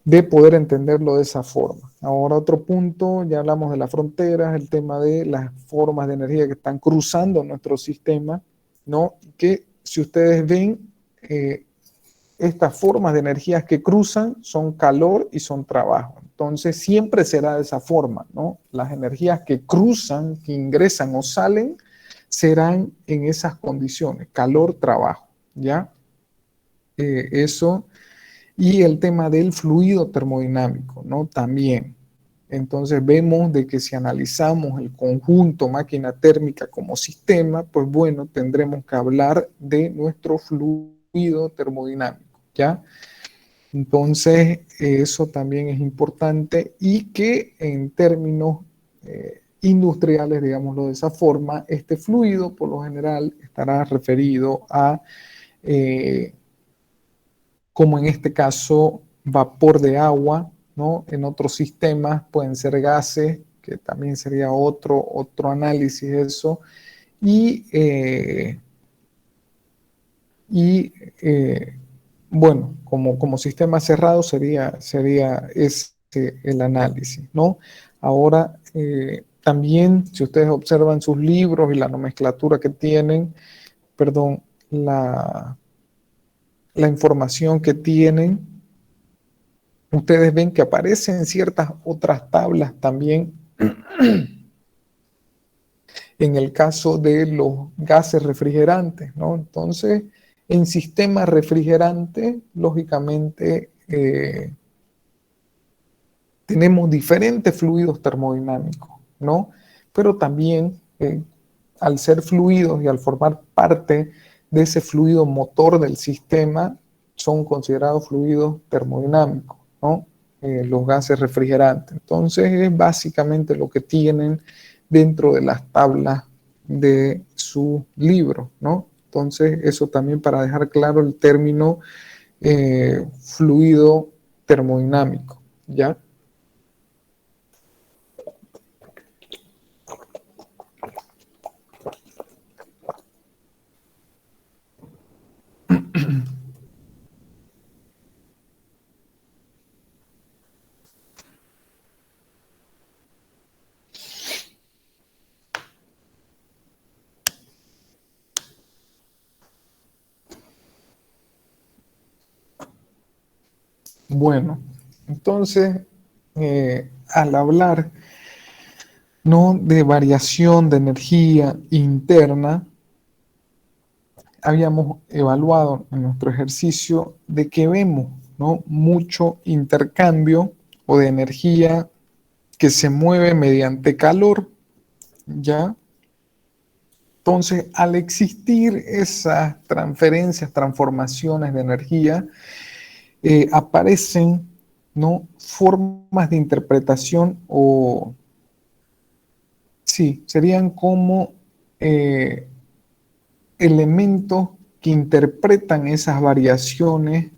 de poder entenderlo de esa forma. Ahora, otro punto, ya hablamos de las fronteras, el tema de las formas de energía que están cruzando nuestro sistema, ¿no? Que si ustedes ven, estas formas de energías que cruzan son calor y son trabajo. Entonces, siempre será de esa forma, ¿no? Las energías que cruzan, que ingresan o salen, serán en esas condiciones: calor, trabajo, ¿ya? Eso. Y el tema del fluido termodinámico, ¿no? También. Entonces vemos de que si analizamos el conjunto máquina térmica como sistema, pues bueno, tendremos que hablar de nuestro fluido termodinámico, ¿ya? Entonces, eso también es importante, y que en términos industriales, digámoslo de esa forma, este fluido por lo general estará referido a como en este caso, vapor de agua, ¿no? En otros sistemas pueden ser gases, que también sería otro análisis de eso. Y, y bueno, como sistema cerrado sería el análisis, ¿no? Ahora, también, si ustedes observan sus libros y la nomenclatura que tienen, perdón, la información que tienen, ustedes ven que aparecen ciertas otras tablas también en el caso de los gases refrigerantes, ¿no? Entonces, en sistema refrigerante, lógicamente, tenemos diferentes fluidos termodinámicos, ¿no? Pero también, al ser fluidos y al formar parte de ese fluido motor del sistema, son considerados fluidos termodinámicos, ¿no? Los gases refrigerantes. Entonces, es básicamente lo que tienen dentro de las tablas de su libro, ¿no? Entonces, eso también para dejar claro el término fluido termodinámico, ¿ya? Bueno, entonces, al hablar, ¿no?, de variación de energía interna, habíamos evaluado en nuestro ejercicio de que vemos, ¿no?, mucho intercambio o de energía que se mueve mediante calor, ¿ya? Entonces, al existir esas transferencias, transformaciones de energía, aparecen, ¿no?, formas de interpretación o, sí, serían como eh, elementos que interpretan esas variaciones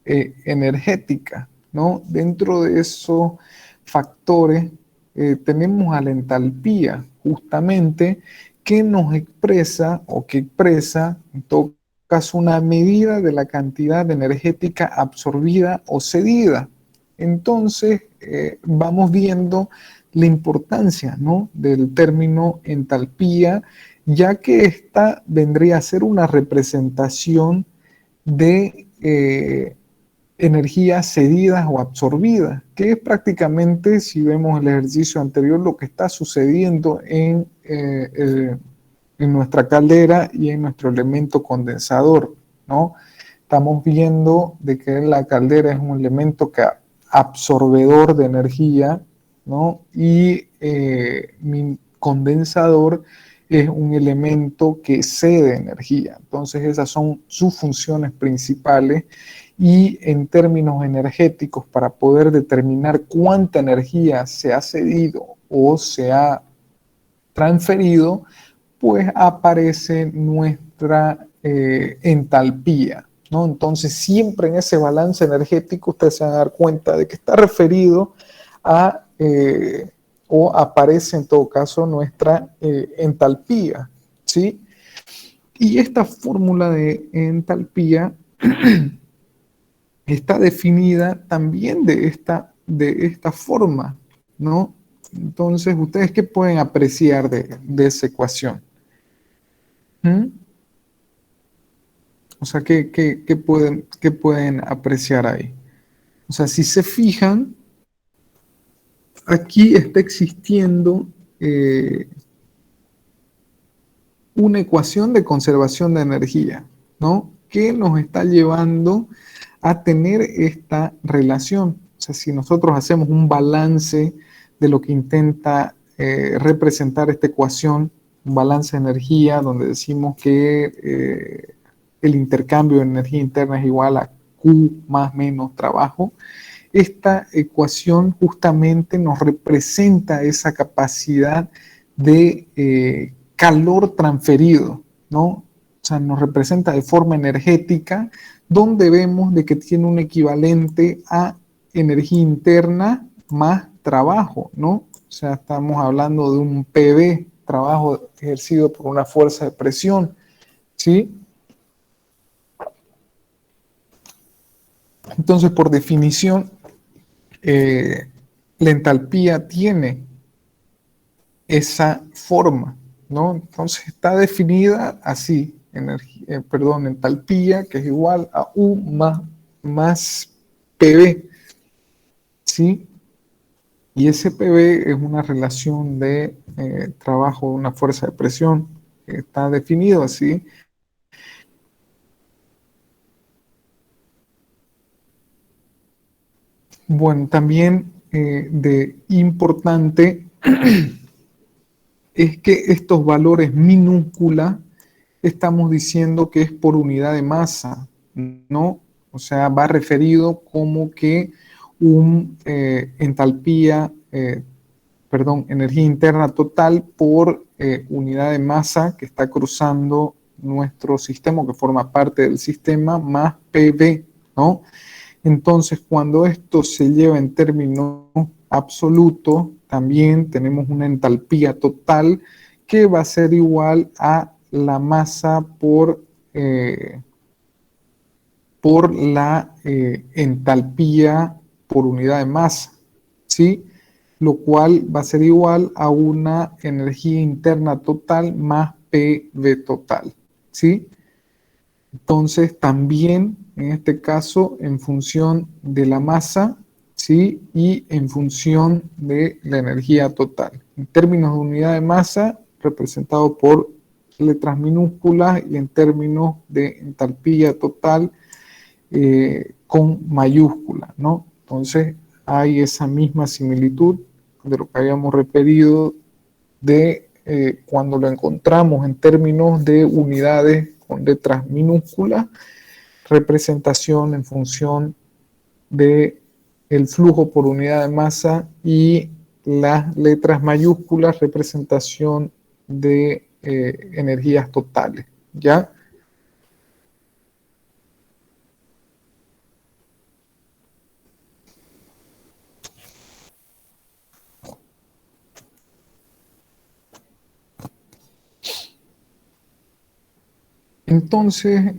energéticas, ¿no? Dentro de esos factores tenemos a la entalpía, justamente, que nos expresa o que expresa, en todo caso, una medida de la cantidad energética absorbida o cedida. Entonces, vamos viendo la importancia, ¿no?, del término entalpía, ya que esta vendría a ser una representación de energías cedidas o absorbidas, que es prácticamente, si vemos el ejercicio anterior, lo que está sucediendo en nuestra caldera y en nuestro elemento condensador, ¿no? Estamos viendo de que la caldera es un elemento absorbedor de energía, ¿no? Y mi condensador es un elemento que cede energía. Entonces esas son sus funciones principales y en términos energéticos, para poder determinar cuánta energía se ha cedido o se ha transferido, pues aparece nuestra entalpía, ¿no? Entonces siempre en ese balance energético ustedes se van a dar cuenta de que está referido a, o aparece en todo caso nuestra entalpía, ¿sí? Y esta fórmula de entalpía está definida también de esta forma, ¿no? Entonces, ¿ustedes qué pueden apreciar de esa ecuación? ¿Mm? O sea, qué pueden apreciar ahí? O sea, si se fijan, aquí está existiendo una ecuación de conservación de energía, ¿no?, que nos está llevando a tener esta relación. O sea, si nosotros hacemos un balance de lo que intenta representar esta ecuación, un balance de energía, donde decimos que el intercambio de energía interna es igual a Q más menos trabajo, esta ecuación justamente nos representa esa capacidad de calor transferido, ¿no? O sea, nos representa de forma energética, donde vemos de que tiene un equivalente a energía interna más trabajo, ¿no? O sea, estamos hablando de un PV, trabajo ejercido por una fuerza de presión, ¿sí? Entonces, por definición, la entalpía tiene esa forma, ¿no? Entonces está definida así, entalpía, que es igual a U más PV, ¿sí? Y ese PV es una relación de trabajo de una fuerza de presión, que está definido así. Bueno, también de importante es que estos valores minúscula estamos diciendo que es por unidad de masa, ¿no? O sea, va referido como que un energía interna total por unidad de masa que está cruzando nuestro sistema, que forma parte del sistema, más PV, ¿no? Entonces, cuando esto se lleva en términos absolutos, también tenemos una entalpía total que va a ser igual a la masa por la entalpía por unidad de masa, ¿sí? Lo cual va a ser igual a una energía interna total más PV total, ¿sí? Entonces, también en este caso en función de la masa, ¿sí? Y en función de la energía total. En términos de unidad de masa, representado por letras minúsculas, y en términos de entalpía total, con mayúsculas, ¿no? Entonces hay esa misma similitud de lo que habíamos referido de cuando lo encontramos en términos de unidades con letras minúsculas, representación en función de el flujo por unidad de masa, y las letras mayúsculas, representación de energías totales, ¿ya? Entonces,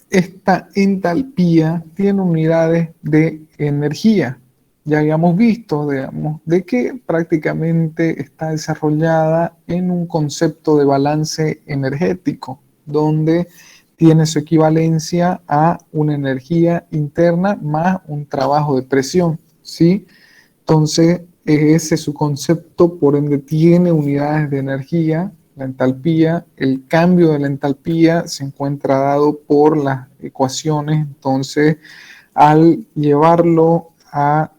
esta entalpía tiene unidades de energía. Ya habíamos visto, digamos, de que prácticamente está desarrollada en un concepto de balance energético, donde tiene su equivalencia a una energía interna más un trabajo de presión, ¿sí? Entonces, ese es su concepto, por ende tiene unidades de energía, la entalpía. El cambio de la entalpía se encuentra dado por las ecuaciones. Entonces, al llevarlo a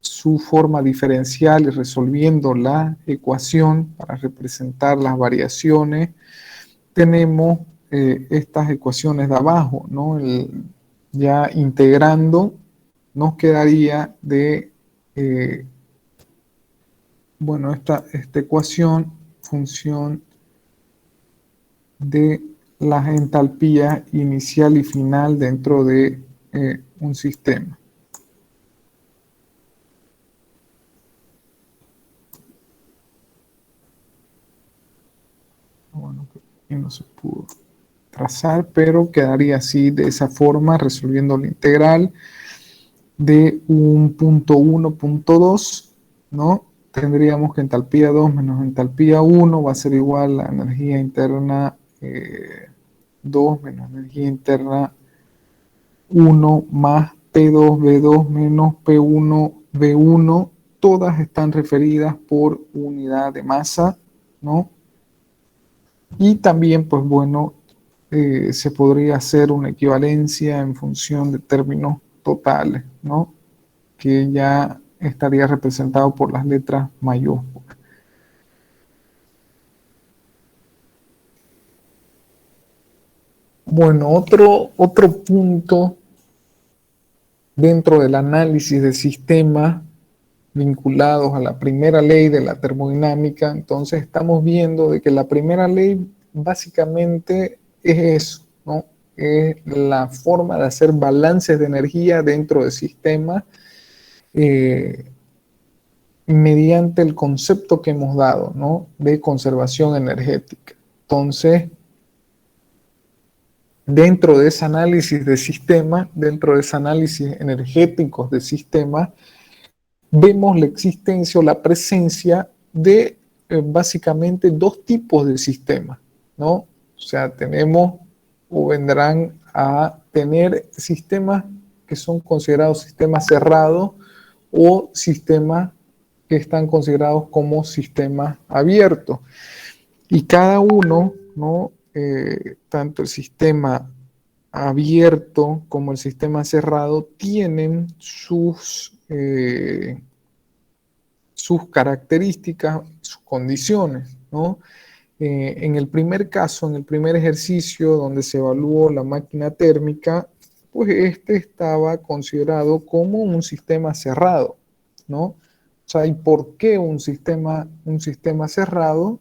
su forma diferencial y resolviendo la ecuación para representar las variaciones, tenemos estas ecuaciones de abajo, ¿no? Ya integrando, nos quedaría de bueno, esta ecuación, función de las entalpías inicial y final dentro de un sistema. Bueno, que no se pudo trazar, pero quedaría así, de esa forma, resolviendo la integral de un punto 1, punto 2, ¿no? Tendríamos que entalpía 2 menos entalpía 1 va a ser igual a energía interna 2 menos energía interna 1 más P2V2 menos P1V1, todas están referidas por unidad de masa, ¿no? Y también, pues bueno, se podría hacer una equivalencia en función de términos totales, ¿no? Que ya estaría representado por las letras mayúsculas. Bueno, otro punto dentro del análisis de sistemas vinculados a la primera ley de la termodinámica. Entonces estamos viendo de que la primera ley básicamente es eso, ¿no? Es la forma de hacer balances de energía dentro de sistemas eh, mediante el concepto que hemos dado, ¿no? De conservación energética. Entonces, dentro de ese análisis de sistemas, dentro de ese análisis energéticos de sistemas, vemos la existencia o la presencia de básicamente dos tipos de sistemas, ¿no? O sea, tenemos o vendrán a tener sistemas que son considerados sistemas cerrados o sistemas que están considerados como sistemas abiertos. Y cada uno, ¿no? Tanto el sistema abierto como el sistema cerrado tienen sus características, sus condiciones, ¿no? En el primer caso, en el primer ejercicio donde se evaluó la máquina térmica, pues este estaba considerado como un sistema cerrado, ¿no? O sea, ¿y por qué un sistema cerrado?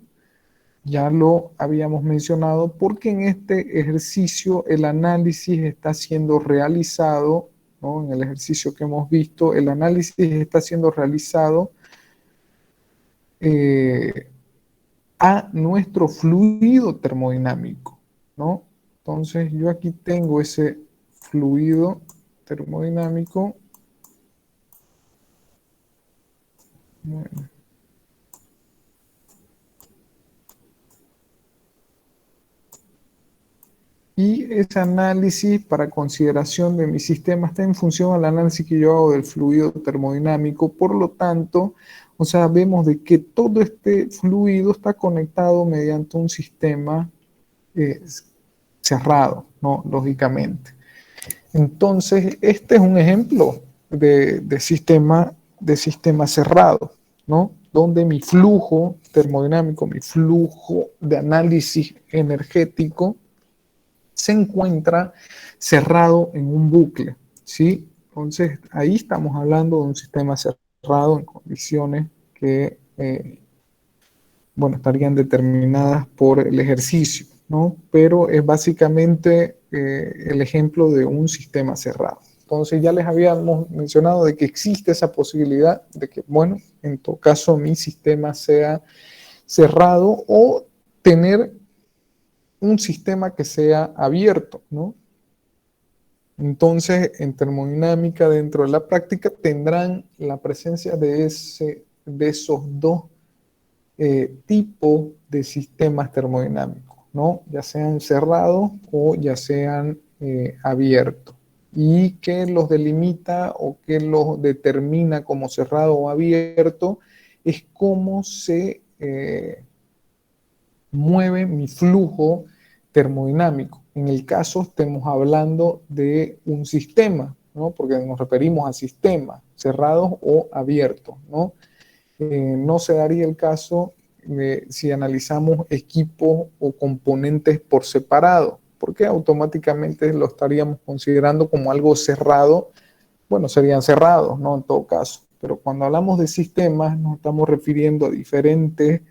Ya lo habíamos mencionado, porque en este ejercicio el análisis está siendo realizado, ¿no? En el ejercicio que hemos visto, el análisis está siendo realizado eh, a nuestro fluido termodinámico, ¿no? Entonces yo aquí tengo ese fluido termodinámico. Bueno, Y ese análisis para consideración de mi sistema está en función al análisis que yo hago del fluido termodinámico. Por lo tanto, o sea, vemos de que todo este fluido está conectado mediante un sistema eh, cerrado, ¿no? Lógicamente. Entonces, este es un ejemplo de sistema cerrado, ¿no? Donde mi flujo termodinámico, mi flujo de análisis energético se encuentra cerrado en un bucle, ¿sí? Entonces, ahí estamos hablando de un sistema cerrado en condiciones que, bueno, estarían determinadas por el ejercicio, ¿no? Pero es básicamente el ejemplo de un sistema cerrado. Entonces ya les habíamos mencionado de que existe esa posibilidad de que, bueno, en todo caso mi sistema sea cerrado o tener un sistema que sea abierto, ¿no? Entonces, en termodinámica, dentro de la práctica, tendrán la presencia de esos dos tipos de sistemas termodinámicos, ¿no? Ya sean cerrados o ya sean abiertos. ¿Y qué los delimita o qué los determina como cerrado o abierto? Es cómo se mueve mi flujo termodinámico. En el caso estemos hablando de un sistema, ¿no? Porque nos referimos a sistemas cerrados o abiertos, ¿no? No se daría el caso si analizamos equipos o componentes por separado, porque automáticamente lo estaríamos considerando como algo cerrado. Bueno, serían cerrados, ¿no? En todo caso. Pero cuando hablamos de sistemas, nos estamos refiriendo a diferentes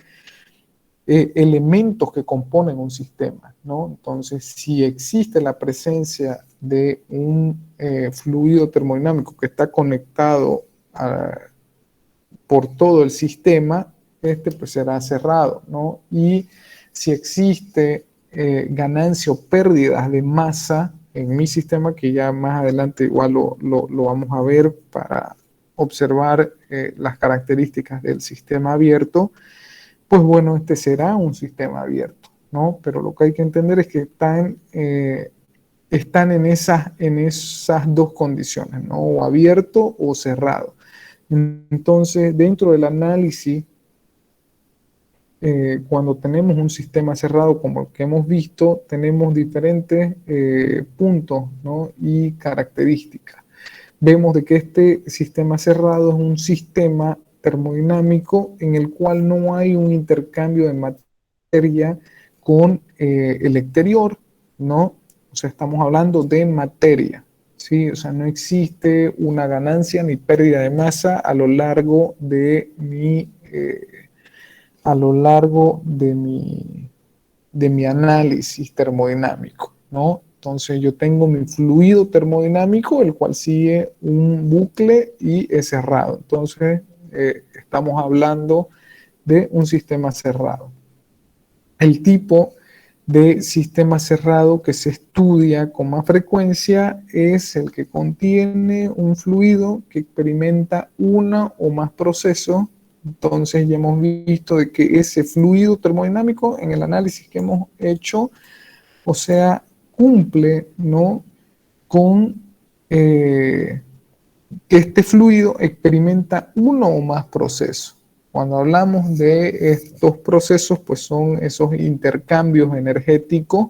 elementos que componen un sistema, ¿no? Entonces, si existe la presencia de un fluido termodinámico que está conectado por todo el sistema, este pues será cerrado, ¿no? Y si existe ganancia o pérdidas de masa en mi sistema, que ya más adelante igual lo vamos a ver para observar las características del sistema abierto, pues bueno, este será un sistema abierto, ¿no? Pero lo que hay que entender es que están en esas dos condiciones, ¿no? O abierto o cerrado. Entonces, dentro del análisis, cuando tenemos un sistema cerrado como el que hemos visto, tenemos diferentes puntos, ¿no? Y características. Vemos de que este sistema cerrado es un sistema termodinámico en el cual no hay un intercambio de materia con el exterior, ¿no? O sea, estamos hablando de materia, ¿sí? O sea, no existe una ganancia ni pérdida de masa a lo largo de mi análisis termodinámico, ¿no? Entonces yo tengo mi fluido termodinámico, el cual sigue un bucle y es cerrado. Entonces estamos hablando de un sistema cerrado. El tipo de sistema cerrado que se estudia con más frecuencia es el que contiene un fluido que experimenta una o más procesos. Entonces ya hemos visto de que ese fluido termodinámico en el análisis que hemos hecho, o sea, cumple, ¿no? Con que este fluido experimenta uno o más procesos. Cuando hablamos de estos procesos, pues son esos intercambios energéticos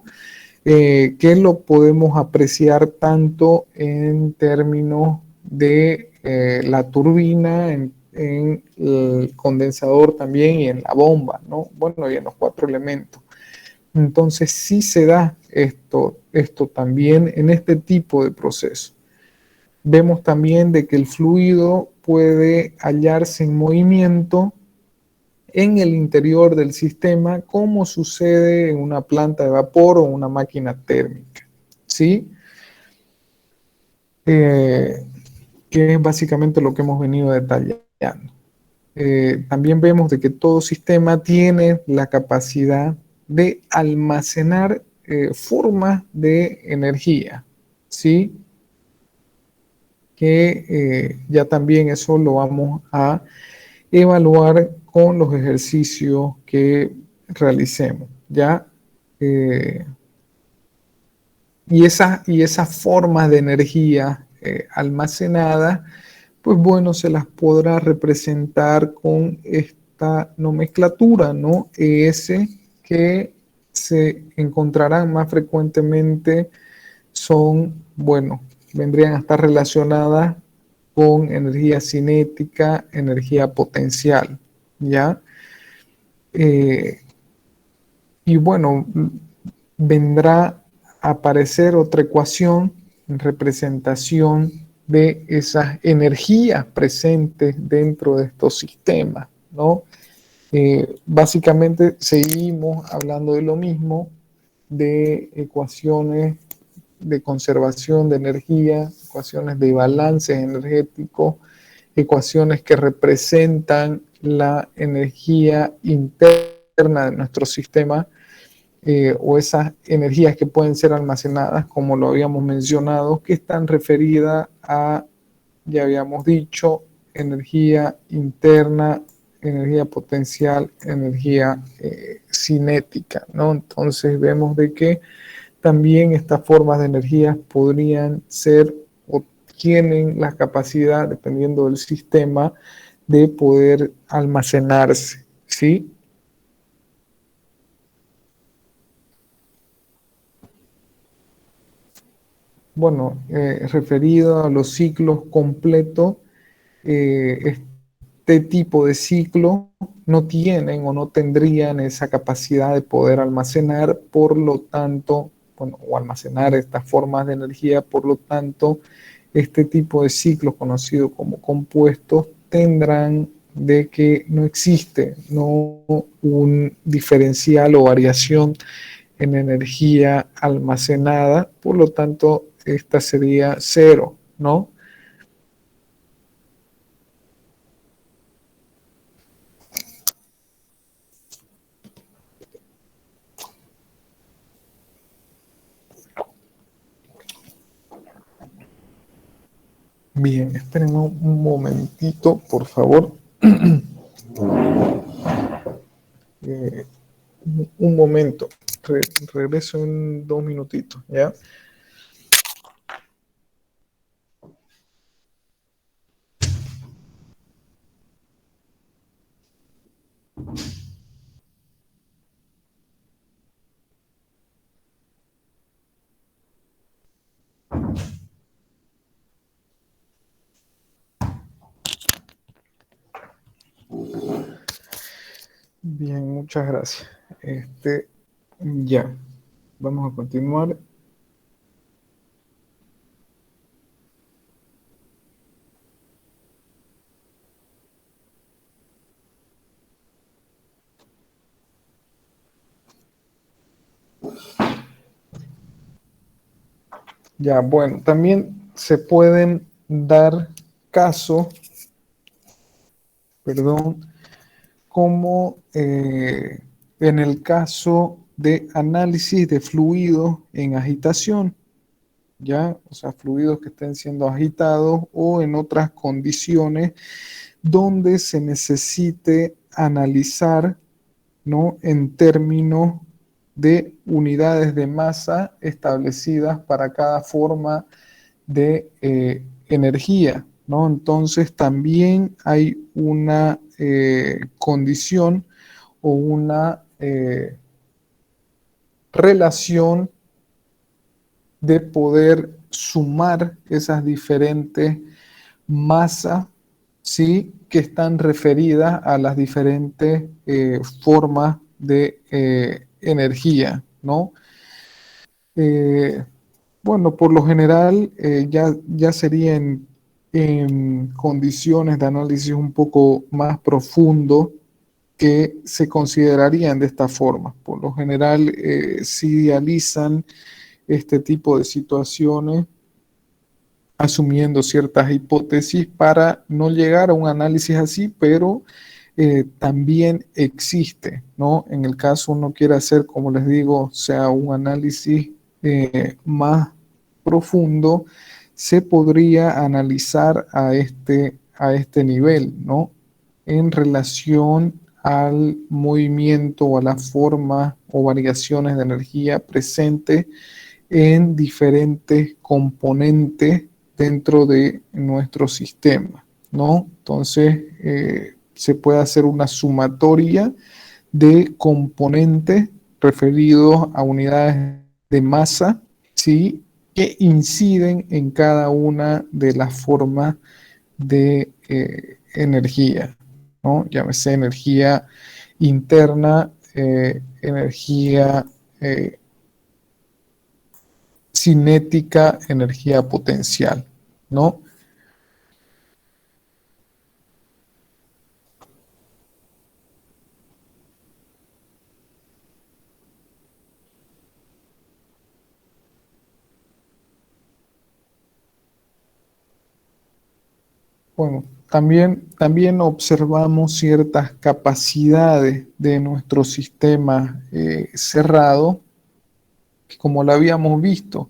que lo podemos apreciar tanto en términos de la turbina, en el condensador también y en la bomba, ¿no? Bueno, y en los cuatro elementos. Entonces sí se da esto también en este tipo de procesos. Vemos también de que el fluido puede hallarse en movimiento en el interior del sistema, como sucede en una planta de vapor o una máquina térmica, ¿sí? Que es básicamente lo que hemos venido detallando. También vemos de que todo sistema tiene la capacidad de almacenar formas de energía, ¿sí? Que ya también eso lo vamos a evaluar con los ejercicios que realicemos. Ya y esas formas de energía almacenada, pues bueno, se las podrá representar con esta nomenclatura, ¿no? ES, que se encontrarán más frecuentemente son, bueno, vendrían a estar relacionadas con energía cinética, energía potencial, ¿ya? Eh, y bueno, vendrá a aparecer otra ecuación en representación de esas energías presentes dentro de estos sistemas, ¿no? Básicamente seguimos hablando de lo mismo, de ecuaciones de conservación de energía, ecuaciones de balance energético, ecuaciones que representan la energía interna de nuestro sistema, o esas energías que pueden ser almacenadas, como lo habíamos mencionado, que están referidas a, ya habíamos dicho, energía interna, energía potencial, energía cinética, ¿no? Entonces vemos de que también estas formas de energía podrían ser o tienen la capacidad, dependiendo del sistema, de poder almacenarse, ¿sí? Bueno, referido a los ciclos completos, este tipo de ciclo no tienen o no tendrían esa capacidad de poder almacenar, por lo tanto, bueno, o almacenar estas formas de energía, por lo tanto, este tipo de ciclos conocidos como compuestos tendrán de que no existe no un diferencial o variación en energía almacenada, por lo tanto, esta sería cero, ¿no? Bien, esperen un momentito, por favor. Eh, un momento, regreso en 2 minutitos, ¿ya? Bien, muchas gracias. Ya, vamos a continuar. Ya, bueno, también se pueden dar casos, perdón, como en el caso de análisis de fluidos en agitación, ¿ya? O sea, fluidos que estén siendo agitados o en otras condiciones donde se necesite analizar, ¿no? En términos de unidades de masa establecidas para cada forma de energía, ¿no? Entonces también hay una condición o una relación de poder sumar esas diferentes masas, ¿sí? Que están referidas a las diferentes formas de energía, ¿no? Eh, bueno, por lo general ya sería en condiciones de análisis un poco más profundo que se considerarían de esta forma. Por lo general se idealizan este tipo de situaciones asumiendo ciertas hipótesis para no llegar a un análisis así, pero también existe, ¿no? En el caso uno quiere hacer, como les digo, sea un análisis más profundo, se podría analizar a este nivel, ¿no? En relación al movimiento o a la forma o variaciones de energía presente en diferentes componentes dentro de nuestro sistema, ¿no? Entonces, se puede hacer una sumatoria de componentes referidos a unidades de masa, ¿sí? Que inciden en cada una de las formas de energía, ¿no? Llámese energía interna, energía cinética, energía potencial, ¿no? Bueno, también observamos ciertas capacidades de nuestro sistema cerrado, que como lo habíamos visto,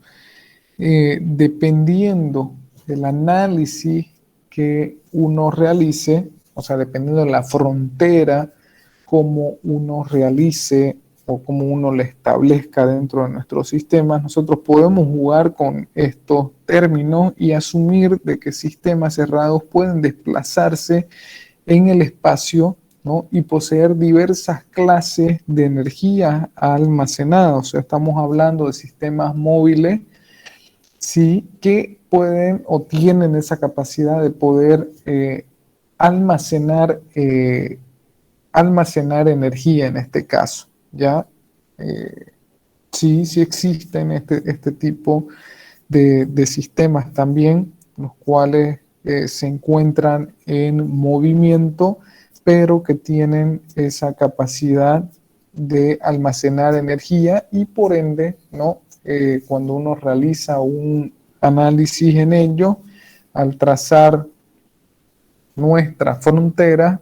dependiendo del análisis que uno realice, o sea, dependiendo de la frontera, cómo uno realice o cómo uno le establezca dentro de nuestros sistemas, nosotros podemos jugar con estos términos y asumir de que sistemas cerrados pueden desplazarse en el espacio, ¿no? Y poseer diversas clases de energía almacenada. O sea, estamos hablando de sistemas móviles, sí, que pueden o tienen esa capacidad de poder almacenar, almacenar energía en este caso, ¿ya? Eh, sí, sí existen este tipo de sistemas también, los cuales se encuentran en movimiento, pero que tienen esa capacidad de almacenar energía y por ende, ¿no? Cuando uno realiza un análisis en ello, al trazar nuestra frontera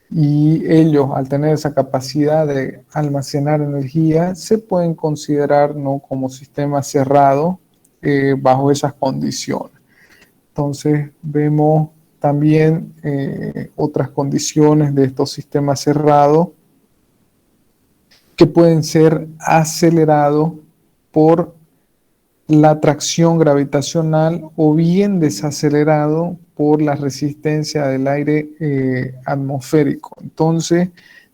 y ellos al tener esa capacidad de almacenar energía, se pueden considerar, ¿no?, como sistemas cerrados bajo esas condiciones. Entonces vemos también otras condiciones de estos sistemas cerrados que pueden ser acelerados por la atracción gravitacional o bien desacelerado por la resistencia del aire atmosférico. Entonces,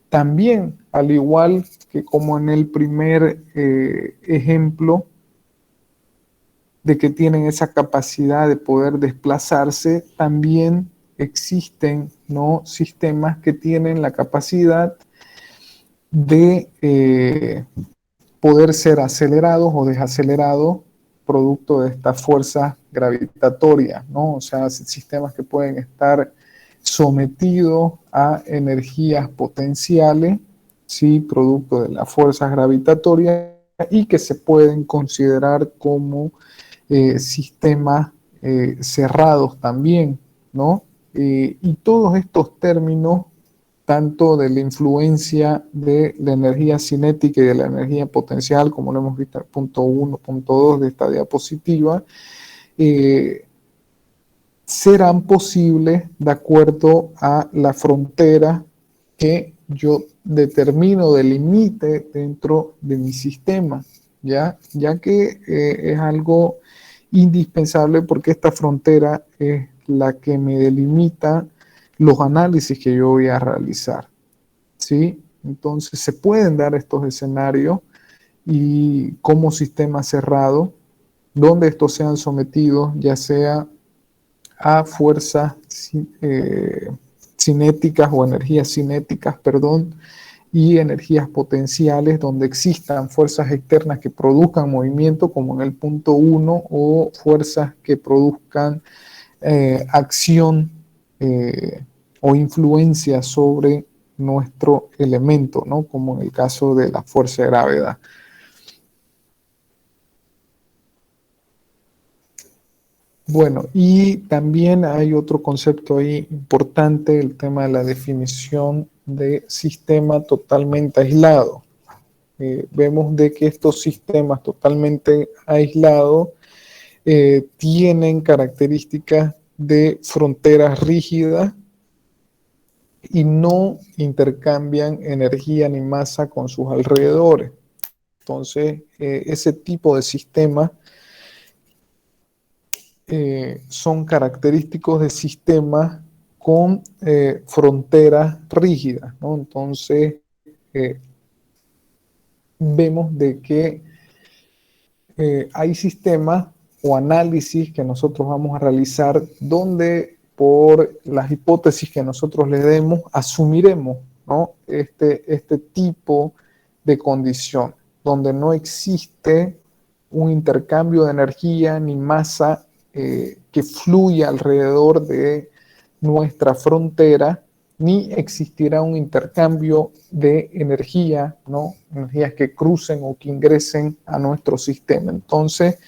también, al igual que como en el primer ejemplo, de que tienen esa capacidad de poder desplazarse, también existen, ¿no?, sistemas que tienen la capacidad de poder ser acelerados o desacelerados producto de estas fuerzas gravitatorias, ¿no? O sea, sistemas que pueden estar sometidos a energías potenciales, ¿sí?, producto de las fuerzas gravitatorias y que se pueden considerar como sistemas cerrados también, ¿no? Y todos estos términos, tanto de la influencia de la energía cinética y de la energía potencial, como lo hemos visto en el punto 1, punto 2 de esta diapositiva, serán posibles de acuerdo a la frontera que yo determino, delimite dentro de mi sistema, ya que es algo indispensable porque esta frontera es la que me delimita los análisis que yo voy a realizar, ¿sí? Entonces se pueden dar estos escenarios y como sistema cerrado, donde estos sean sometidos ya sea a fuerzas cinéticas o energías cinéticas, perdón, y energías potenciales donde existan fuerzas externas que produzcan movimiento, como en el punto 1, o fuerzas que produzcan acción o influencia sobre nuestro elemento, ¿no?, como en el caso de la fuerza de gravedad. Bueno, y también hay otro concepto ahí importante, el tema de la definición de sistema totalmente aislado. Vemos de que estos sistemas totalmente aislados tienen características de fronteras rígidas y no intercambian energía ni masa con sus alrededores. Entonces, ese tipo de sistemas son característicos de sistemas con fronteras rígidas, ¿no? Entonces, eh, vemos de que hay sistemas o análisis que nosotros vamos a realizar donde por las hipótesis que nosotros le demos asumiremos, ¿no? este tipo de condición, donde no existe un intercambio de energía ni masa que fluya alrededor de nuestra frontera, ni existirá un intercambio de energía, ¿no? Energías que crucen o que ingresen a nuestro sistema. Entonces,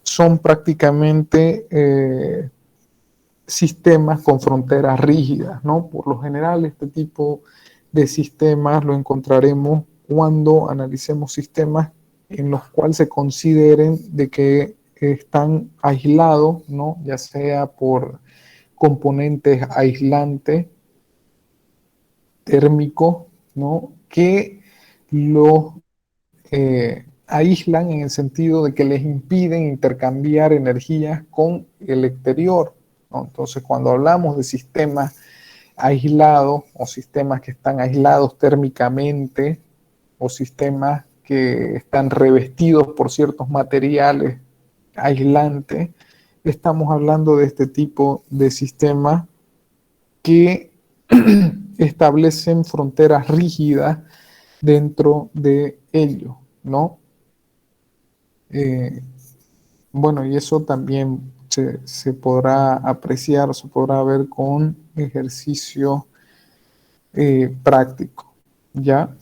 son prácticamente sistemas con fronteras rígidas, ¿no? Por lo general, este tipo de sistemas lo encontraremos cuando analicemos sistemas en los cuales se consideren de que están aislados, ¿no? Ya sea por componentes aislantes térmicos, ¿no? Que los aíslan en el sentido de que les impiden intercambiar energías con el exterior, ¿no? Entonces, cuando hablamos de sistemas aislados o sistemas que están aislados térmicamente o sistemas que están revestidos por ciertos materiales aislantes, estamos hablando de este tipo de sistemas que establecen fronteras rígidas dentro de ellos, ¿no? Eh, bueno, y eso también se podrá apreciar o se podrá ver con ejercicio práctico, ¿ya?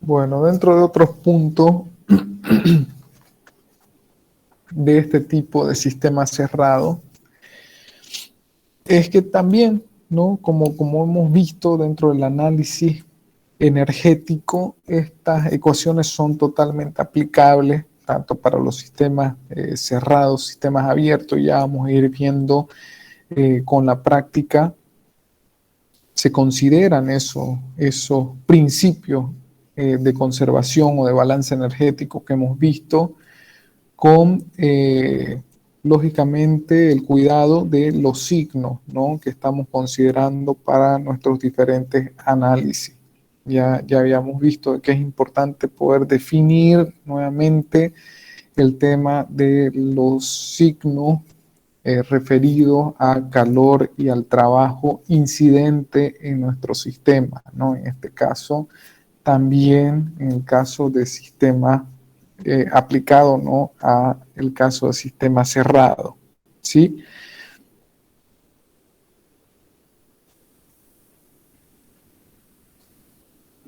Bueno, dentro de otros puntos de este tipo de sistema cerrado, es que también, ¿no? Como hemos visto dentro del análisis energético, estas ecuaciones son totalmente aplicables tanto para los sistemas cerrados, sistemas abiertos. Ya vamos a ir viendo con la práctica, se consideran esos principios de conservación o de balance energético que hemos visto con lógicamente el cuidado de los signos, ¿no? Que estamos considerando para nuestros diferentes análisis. Ya habíamos visto que es importante poder definir nuevamente el tema de los signos referidos a calor y al trabajo incidente en nuestro sistema, ¿no? En este caso, también en el caso de sistemas aplicado, ¿no? A el caso de sistema cerrado, ¿sí?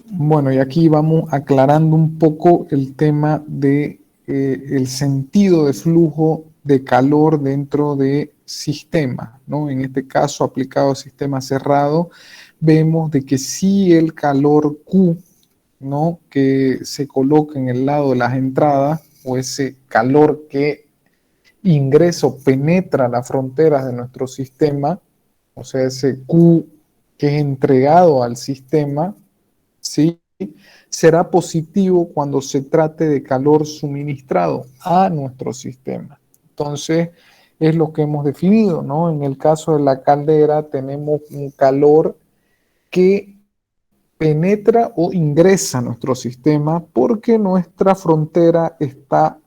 Bueno, y aquí vamos aclarando un poco el tema de el sentido de flujo de calor dentro de sistemas, ¿no? En este caso, aplicado a sistema cerrado, vemos de que si el calor Q, ¿no? Que se coloca en el lado de las entradas, o ese calor que ingresa o penetra las fronteras de nuestro sistema, o sea, ese Q que es entregado al sistema, ¿sí? Será positivo cuando se trate de calor suministrado a nuestro sistema. Entonces, es lo que hemos definido, ¿no? En el caso de la caldera tenemos un calor que penetra o ingresa a nuestro sistema porque nuestra frontera está,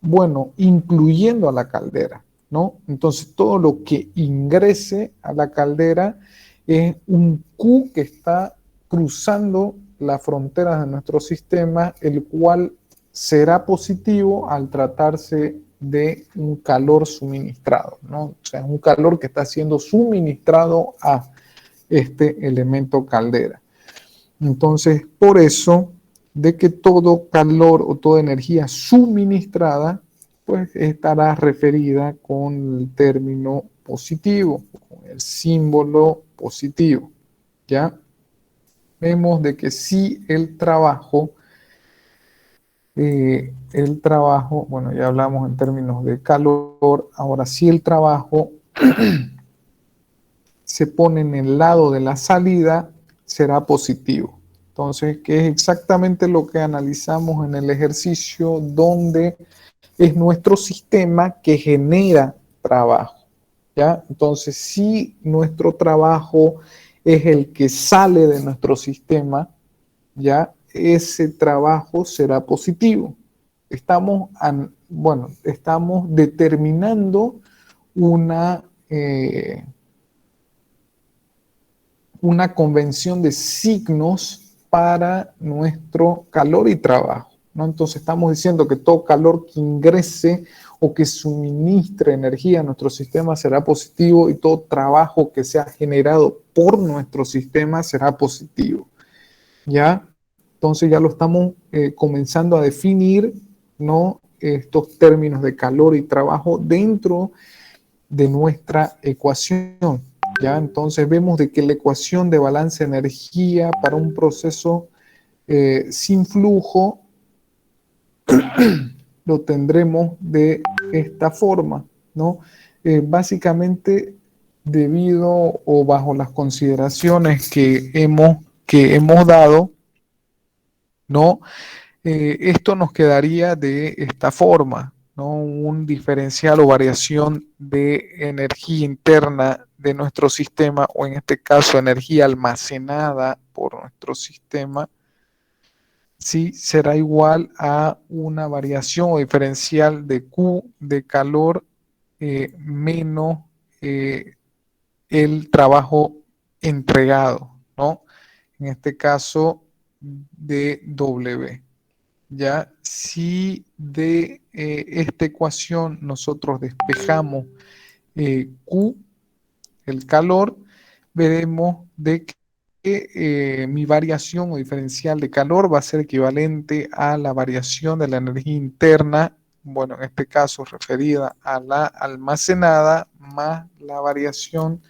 bueno, incluyendo a la caldera, ¿no? Entonces, todo lo que ingrese a la caldera es un Q que está cruzando las fronteras de nuestro sistema, el cual será positivo al tratarse de un calor suministrado, ¿no? O sea, un calor que está siendo suministrado a este elemento caldera. Entonces, por eso, de que todo calor o toda energía suministrada, pues estará referida con el término positivo, con el símbolo positivo, ¿ya? vemos de que si el trabajo, bueno, ya hablamos en términos de calor, ahora si el trabajo se pone en el lado de la salida, será positivo. Entonces, que es exactamente lo que analizamos en el ejercicio donde es nuestro sistema que genera trabajo, ¿ya? Entonces, si nuestro trabajo es el que sale de nuestro sistema, ¿ya? Ese trabajo será positivo. Estamos determinando una, una convención de signos para nuestro calor y trabajo, ¿no? Entonces estamos diciendo que todo calor que ingrese o que suministre energía a nuestro sistema será positivo y todo trabajo que sea generado por nuestro sistema será positivo, ¿ya? Entonces ya lo estamos comenzando a definir, ¿no? Estos términos de calor y trabajo dentro de nuestra ecuación. ¿Ya? Entonces vemos de que la ecuación de balance de energía para un proceso sin flujo lo tendremos de esta forma, ¿no? Básicamente debido o bajo las consideraciones que hemos dado, ¿no? Esto nos quedaría de esta forma, ¿no? Un diferencial o variación de energía interna de nuestro sistema, o en este caso energía almacenada por nuestro sistema, sí será igual a una variación o diferencial de Q de calor menos el trabajo entregado, ¿no? En este caso de W. Ya, si de esta ecuación nosotros despejamos Q, el calor, veremos de que mi variación o diferencial de calor va a ser equivalente a la variación de la energía interna, bueno, en este caso referida a la almacenada, más la variación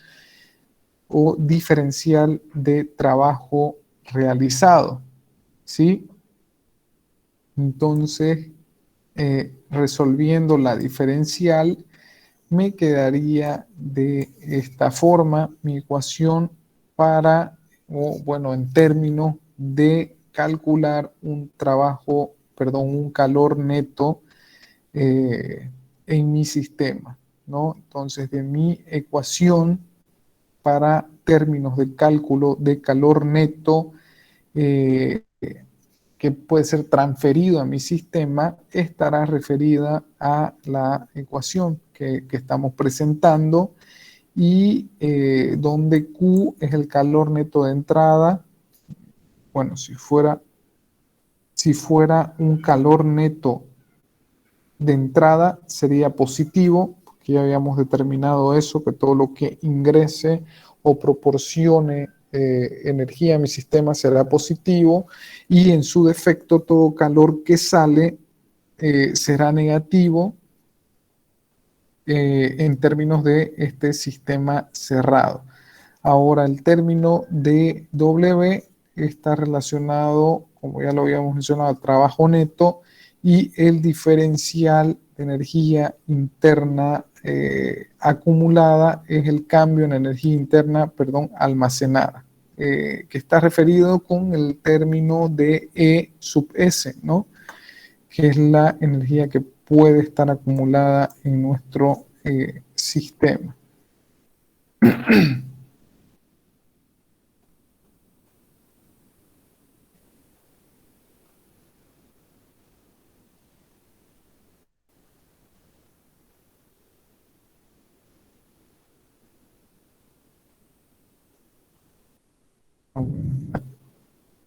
o diferencial de trabajo realizado, ¿sí? Entonces, resolviendo la diferencial, me quedaría de esta forma mi ecuación para, o bueno, en términos de calcular un trabajo, perdón, un calor neto en mi sistema, ¿no? Entonces, de mi ecuación para términos de cálculo de calor neto, eh, que puede ser transferido a mi sistema, estará referida a la ecuación que estamos presentando y donde Q es el calor neto de entrada. Bueno, si fuera un calor neto de entrada sería positivo, porque ya habíamos determinado eso, que todo lo que ingrese o proporcione energía a mi sistema será positivo, y en su defecto todo calor que sale será negativo en términos de este sistema cerrado. Ahora el término de W está relacionado, como ya lo habíamos mencionado, al trabajo neto, y el diferencial de energía interna acumulada es el cambio en energía interna, perdón, almacenada, que está referido con el término de E sub S, ¿no? Que es la energía que puede estar acumulada en nuestro sistema.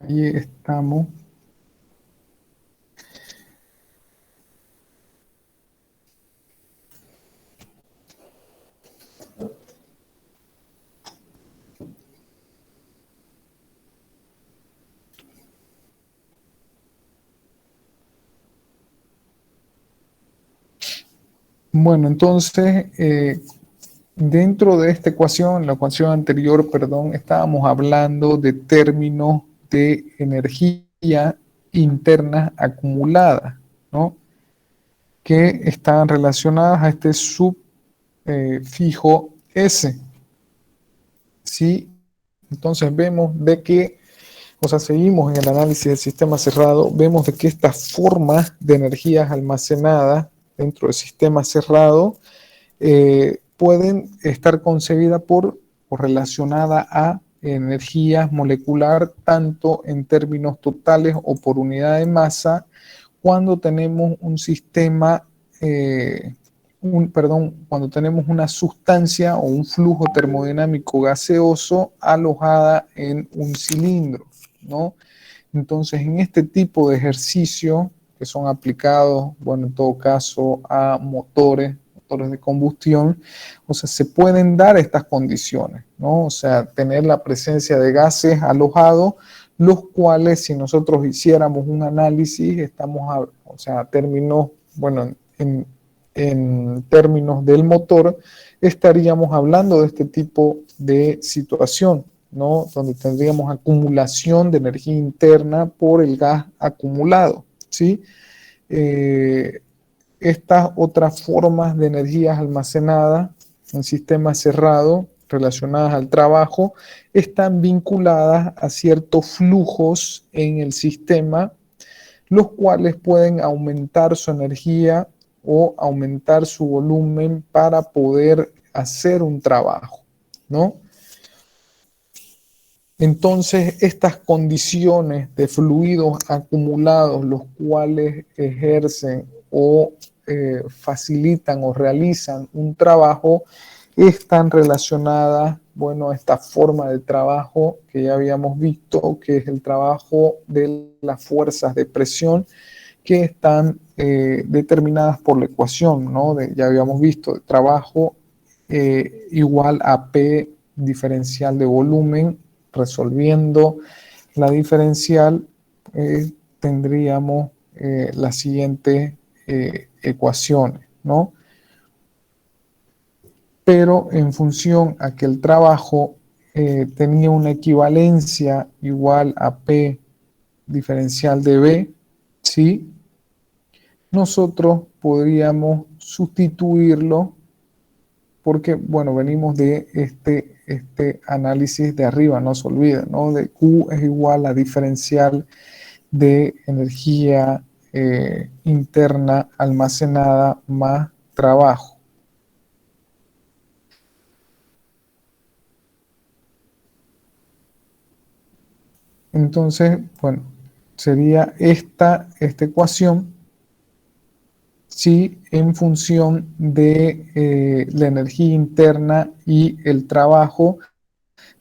Ahí estamos. Bueno, entonces, dentro de esta ecuación, la ecuación anterior, perdón, estábamos hablando de términos de energía interna acumulada, ¿no? Que están relacionadas a este subfijo S. ¿Sí? Entonces vemos de que, o sea, seguimos en el análisis del sistema cerrado, vemos de que estas formas de energías almacenadas dentro del sistema cerrado pueden estar concebidas por o relacionadas a energías molecular, tanto en términos totales o por unidad de masa, cuando tenemos un sistema, cuando tenemos una sustancia o un flujo termodinámico gaseoso alojada en un cilindro, ¿no? Entonces, en este tipo de ejercicio que son aplicados, bueno, en todo caso, a motores de combustión, o sea, se pueden dar estas condiciones, ¿no? O sea, tener la presencia de gases alojados, los cuales, si nosotros hiciéramos un análisis, o sea, términos, bueno, en términos del motor, estaríamos hablando de este tipo de situación, ¿no? Donde tendríamos acumulación de energía interna por el gas acumulado, ¿sí? Estas otras formas de energías almacenadas en sistemas cerrados relacionadas al trabajo están vinculadas a ciertos flujos en el sistema, los cuales pueden aumentar su energía o aumentar su volumen para poder hacer un trabajo, ¿no? Entonces, estas condiciones de fluidos acumulados, los cuales ejercen o facilitan o realizan un trabajo, están relacionadas, bueno, a esta forma de trabajo que ya habíamos visto, que es el trabajo de las fuerzas de presión, que están determinadas por la ecuación, ¿no? Ya habíamos visto, trabajo igual a P diferencial de volumen. Resolviendo la diferencial, tendríamos las siguientes ecuaciones, ¿no? Pero en función a que el trabajo tenía una equivalencia igual a P diferencial de B, ¿sí? Nosotros podríamos sustituirlo porque, bueno, venimos de este análisis de arriba, no se olvida, ¿no? De Q es igual a diferencial de energía interna almacenada más trabajo. Entonces, bueno, sería esta ecuación sí, en función de la energía interna y el trabajo,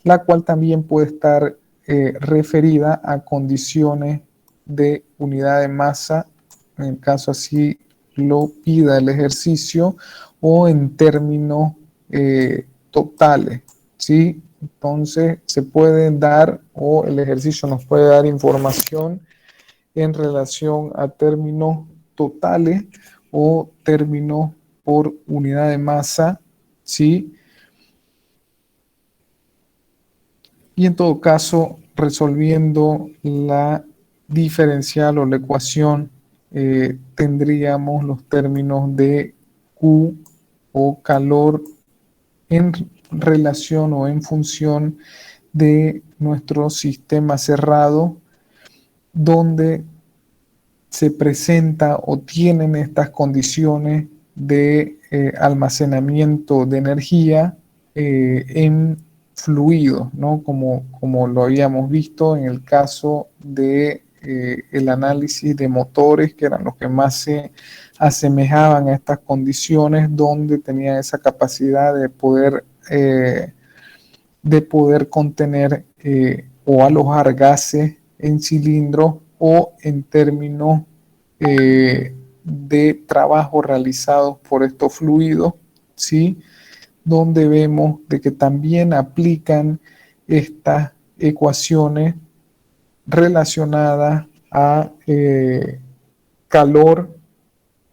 la cual también puede estar referida a condiciones de unidad de masa, en el caso así lo pida el ejercicio, o en términos totales, ¿sí? Entonces se pueden dar, o el ejercicio nos puede dar información en relación a términos totales o términos por unidad de masa, ¿sí? Y en todo caso, resolviendo la diferencial o la ecuación, tendríamos los términos de Q o calor en relación o en función de nuestro sistema cerrado, donde se presenta o tienen estas condiciones de almacenamiento de energía en fluidos, ¿no? Como lo habíamos visto en el caso de el análisis de motores, que eran los que más se asemejaban a estas condiciones, donde tenían esa capacidad de poder contener o alojar gases en cilindros o en términos de trabajo realizados por estos fluidos, ¿sí? Donde vemos de que también aplican estas ecuaciones relacionadas a calor,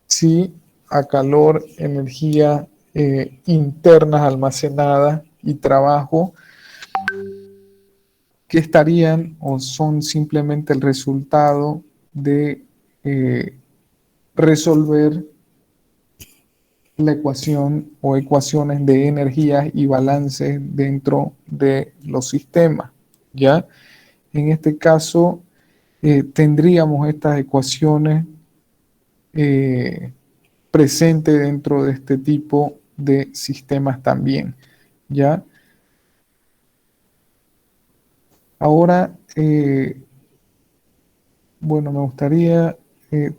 ¿sí? A calor, energía internas almacenadas y trabajo, que estarían o son simplemente el resultado de resolver la ecuación o ecuaciones de energías y balances dentro de los sistemas, ¿ya? En este caso, tendríamos estas ecuaciones presentes dentro de este tipo de sistemas también, ¿ya? Ahora, bueno, me gustaría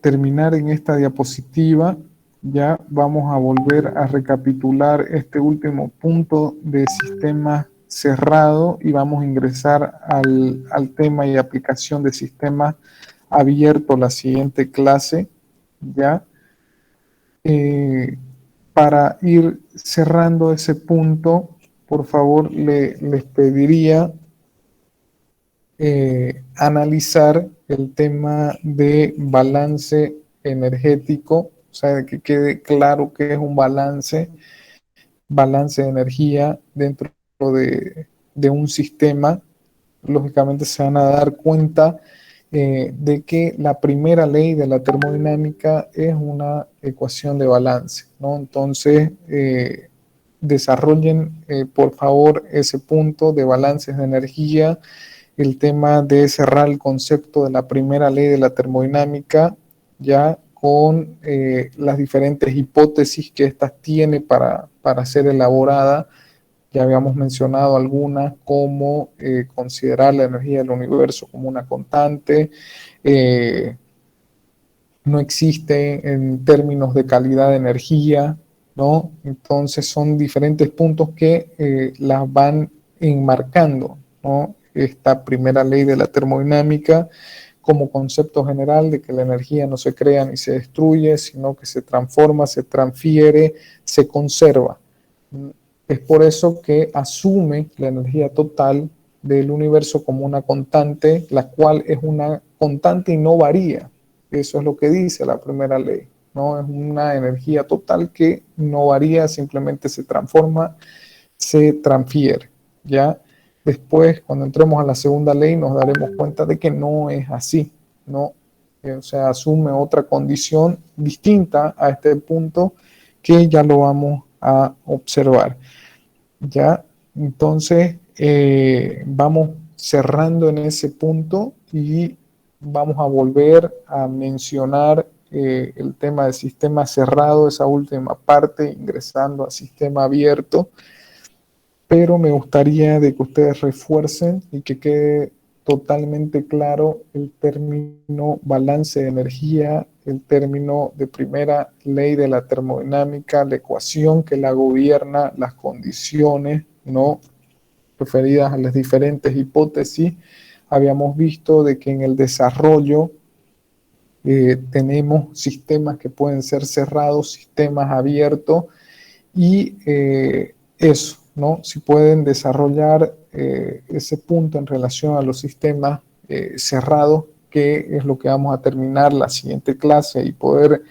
terminar en esta diapositiva. Ya vamos a volver a recapitular este último punto de sistema cerrado y vamos a ingresar al tema y aplicación de sistema abierto la siguiente clase. Ya, para ir cerrando ese punto, por favor, les pediría analizar el tema de balance energético, o sea, que quede claro que es un balance de energía dentro de un sistema. Lógicamente se van a dar cuenta de que la primera ley de la termodinámica es una ecuación de balance, ¿no? Entonces, desarrollen por favor ese punto de balances de energía, el tema de cerrar el concepto de la primera ley de la termodinámica, ya con las diferentes hipótesis que ésta tiene para ser elaborada. Ya habíamos mencionado algunas, como considerar la energía del universo como una constante, no existe en términos de calidad de energía, ¿no? Entonces son diferentes puntos que las van enmarcando, ¿no? Esta primera ley de la termodinámica como concepto general de que la energía no se crea ni se destruye, sino que se transforma, se transfiere, se conserva. Es por eso que asume la energía total del universo como una constante, la cual es una constante y no varía. Eso es lo que dice la primera ley, ¿no? Es una energía total que no varía, simplemente se transforma, se transfiere, ¿ya? Después, cuando entremos a la segunda ley, nos daremos cuenta de que no es así, ¿no? O sea, asume otra condición distinta a este punto que ya lo vamos a observar, ¿ya? Entonces, vamos cerrando en ese punto y vamos a volver a mencionar el tema del sistema cerrado, esa última parte, ingresando al sistema abierto, pero me gustaría de que ustedes refuercen y que quede totalmente claro el término balance de energía, el término de primera ley de la termodinámica, la ecuación que la gobierna, las condiciones, ¿no?, referidas a las diferentes hipótesis. Habíamos visto de que en el desarrollo tenemos sistemas que pueden ser cerrados, sistemas abiertos, y eso, ¿no? Si pueden desarrollar ese punto en relación a los sistemas cerrados, que es lo que vamos a terminar la siguiente clase, y poder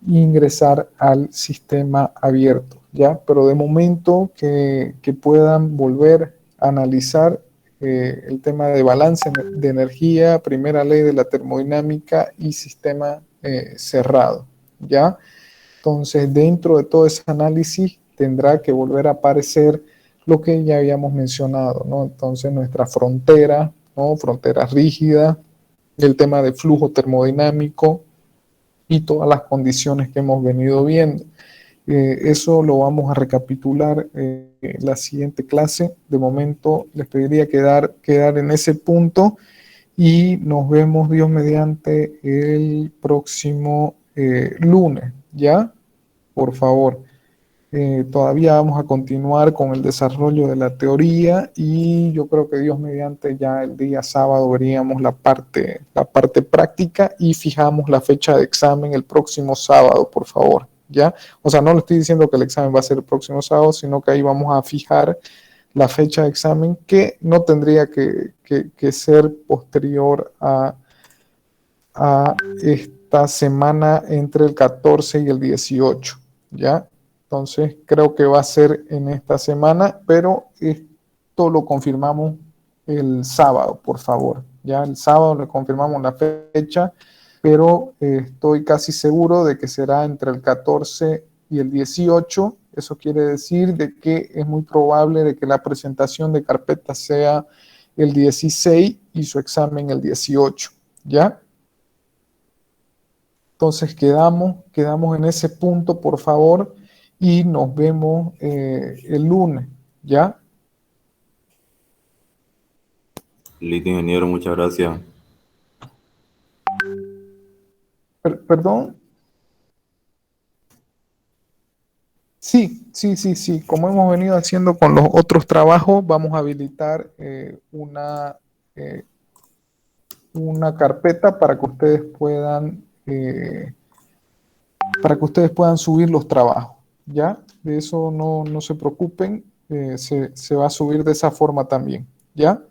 ingresar al sistema abierto, ¿ya? Pero de momento que puedan volver a analizar el tema de balance de energía, primera ley de la termodinámica y sistema cerrado, ¿ya? Entonces, dentro de todo ese análisis tendrá que volver a aparecer lo que ya habíamos mencionado, ¿no? Entonces, nuestra frontera, ¿no? Frontera rígida, el tema de flujo termodinámico y todas las condiciones que hemos venido viendo. Eso lo vamos a recapitular en la siguiente clase. De momento, les pediría quedar en ese punto y nos vemos, Dios mediante, el próximo lunes, ¿ya? Por favor. Todavía vamos a continuar con el desarrollo de la teoría y yo creo que Dios mediante ya el día sábado veríamos la parte práctica y fijamos la fecha de examen el próximo sábado, por favor, ¿ya? O sea, no le estoy diciendo que el examen va a ser el próximo sábado, sino que ahí vamos a fijar la fecha de examen, que no tendría que ser posterior a esta semana entre el 14 y el 18, ¿ya? Entonces creo que va a ser en esta semana, pero esto lo confirmamos el sábado, por favor. Ya el sábado le confirmamos la fecha, pero estoy casi seguro de que será entre el 14 y el 18. Eso quiere decir de que es muy probable de que la presentación de carpeta sea el 16 y su examen el 18, ¿ya? Entonces quedamos en ese punto, por favor, y nos vemos el lunes, ¿ya? Listo, ingeniero, muchas gracias. Perdón. Sí. Como hemos venido haciendo con los otros trabajos, vamos a habilitar eh, una carpeta para que ustedes puedan subir los trabajos, ¿ya? De eso no se preocupen, se va a subir de esa forma también, ¿ya?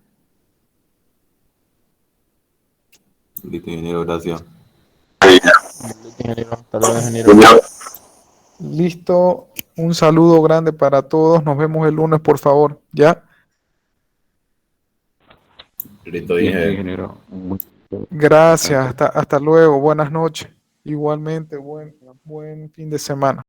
Listo, ingeniero, gracias. Ingeniero, hasta luego, ingeniero. Listo, un saludo grande para todos, nos vemos el lunes, por favor, ¿ya? Listo, Listo, ingeniero. ingeniero. Gracias, hasta luego, buenas noches. Igualmente, buen fin de semana.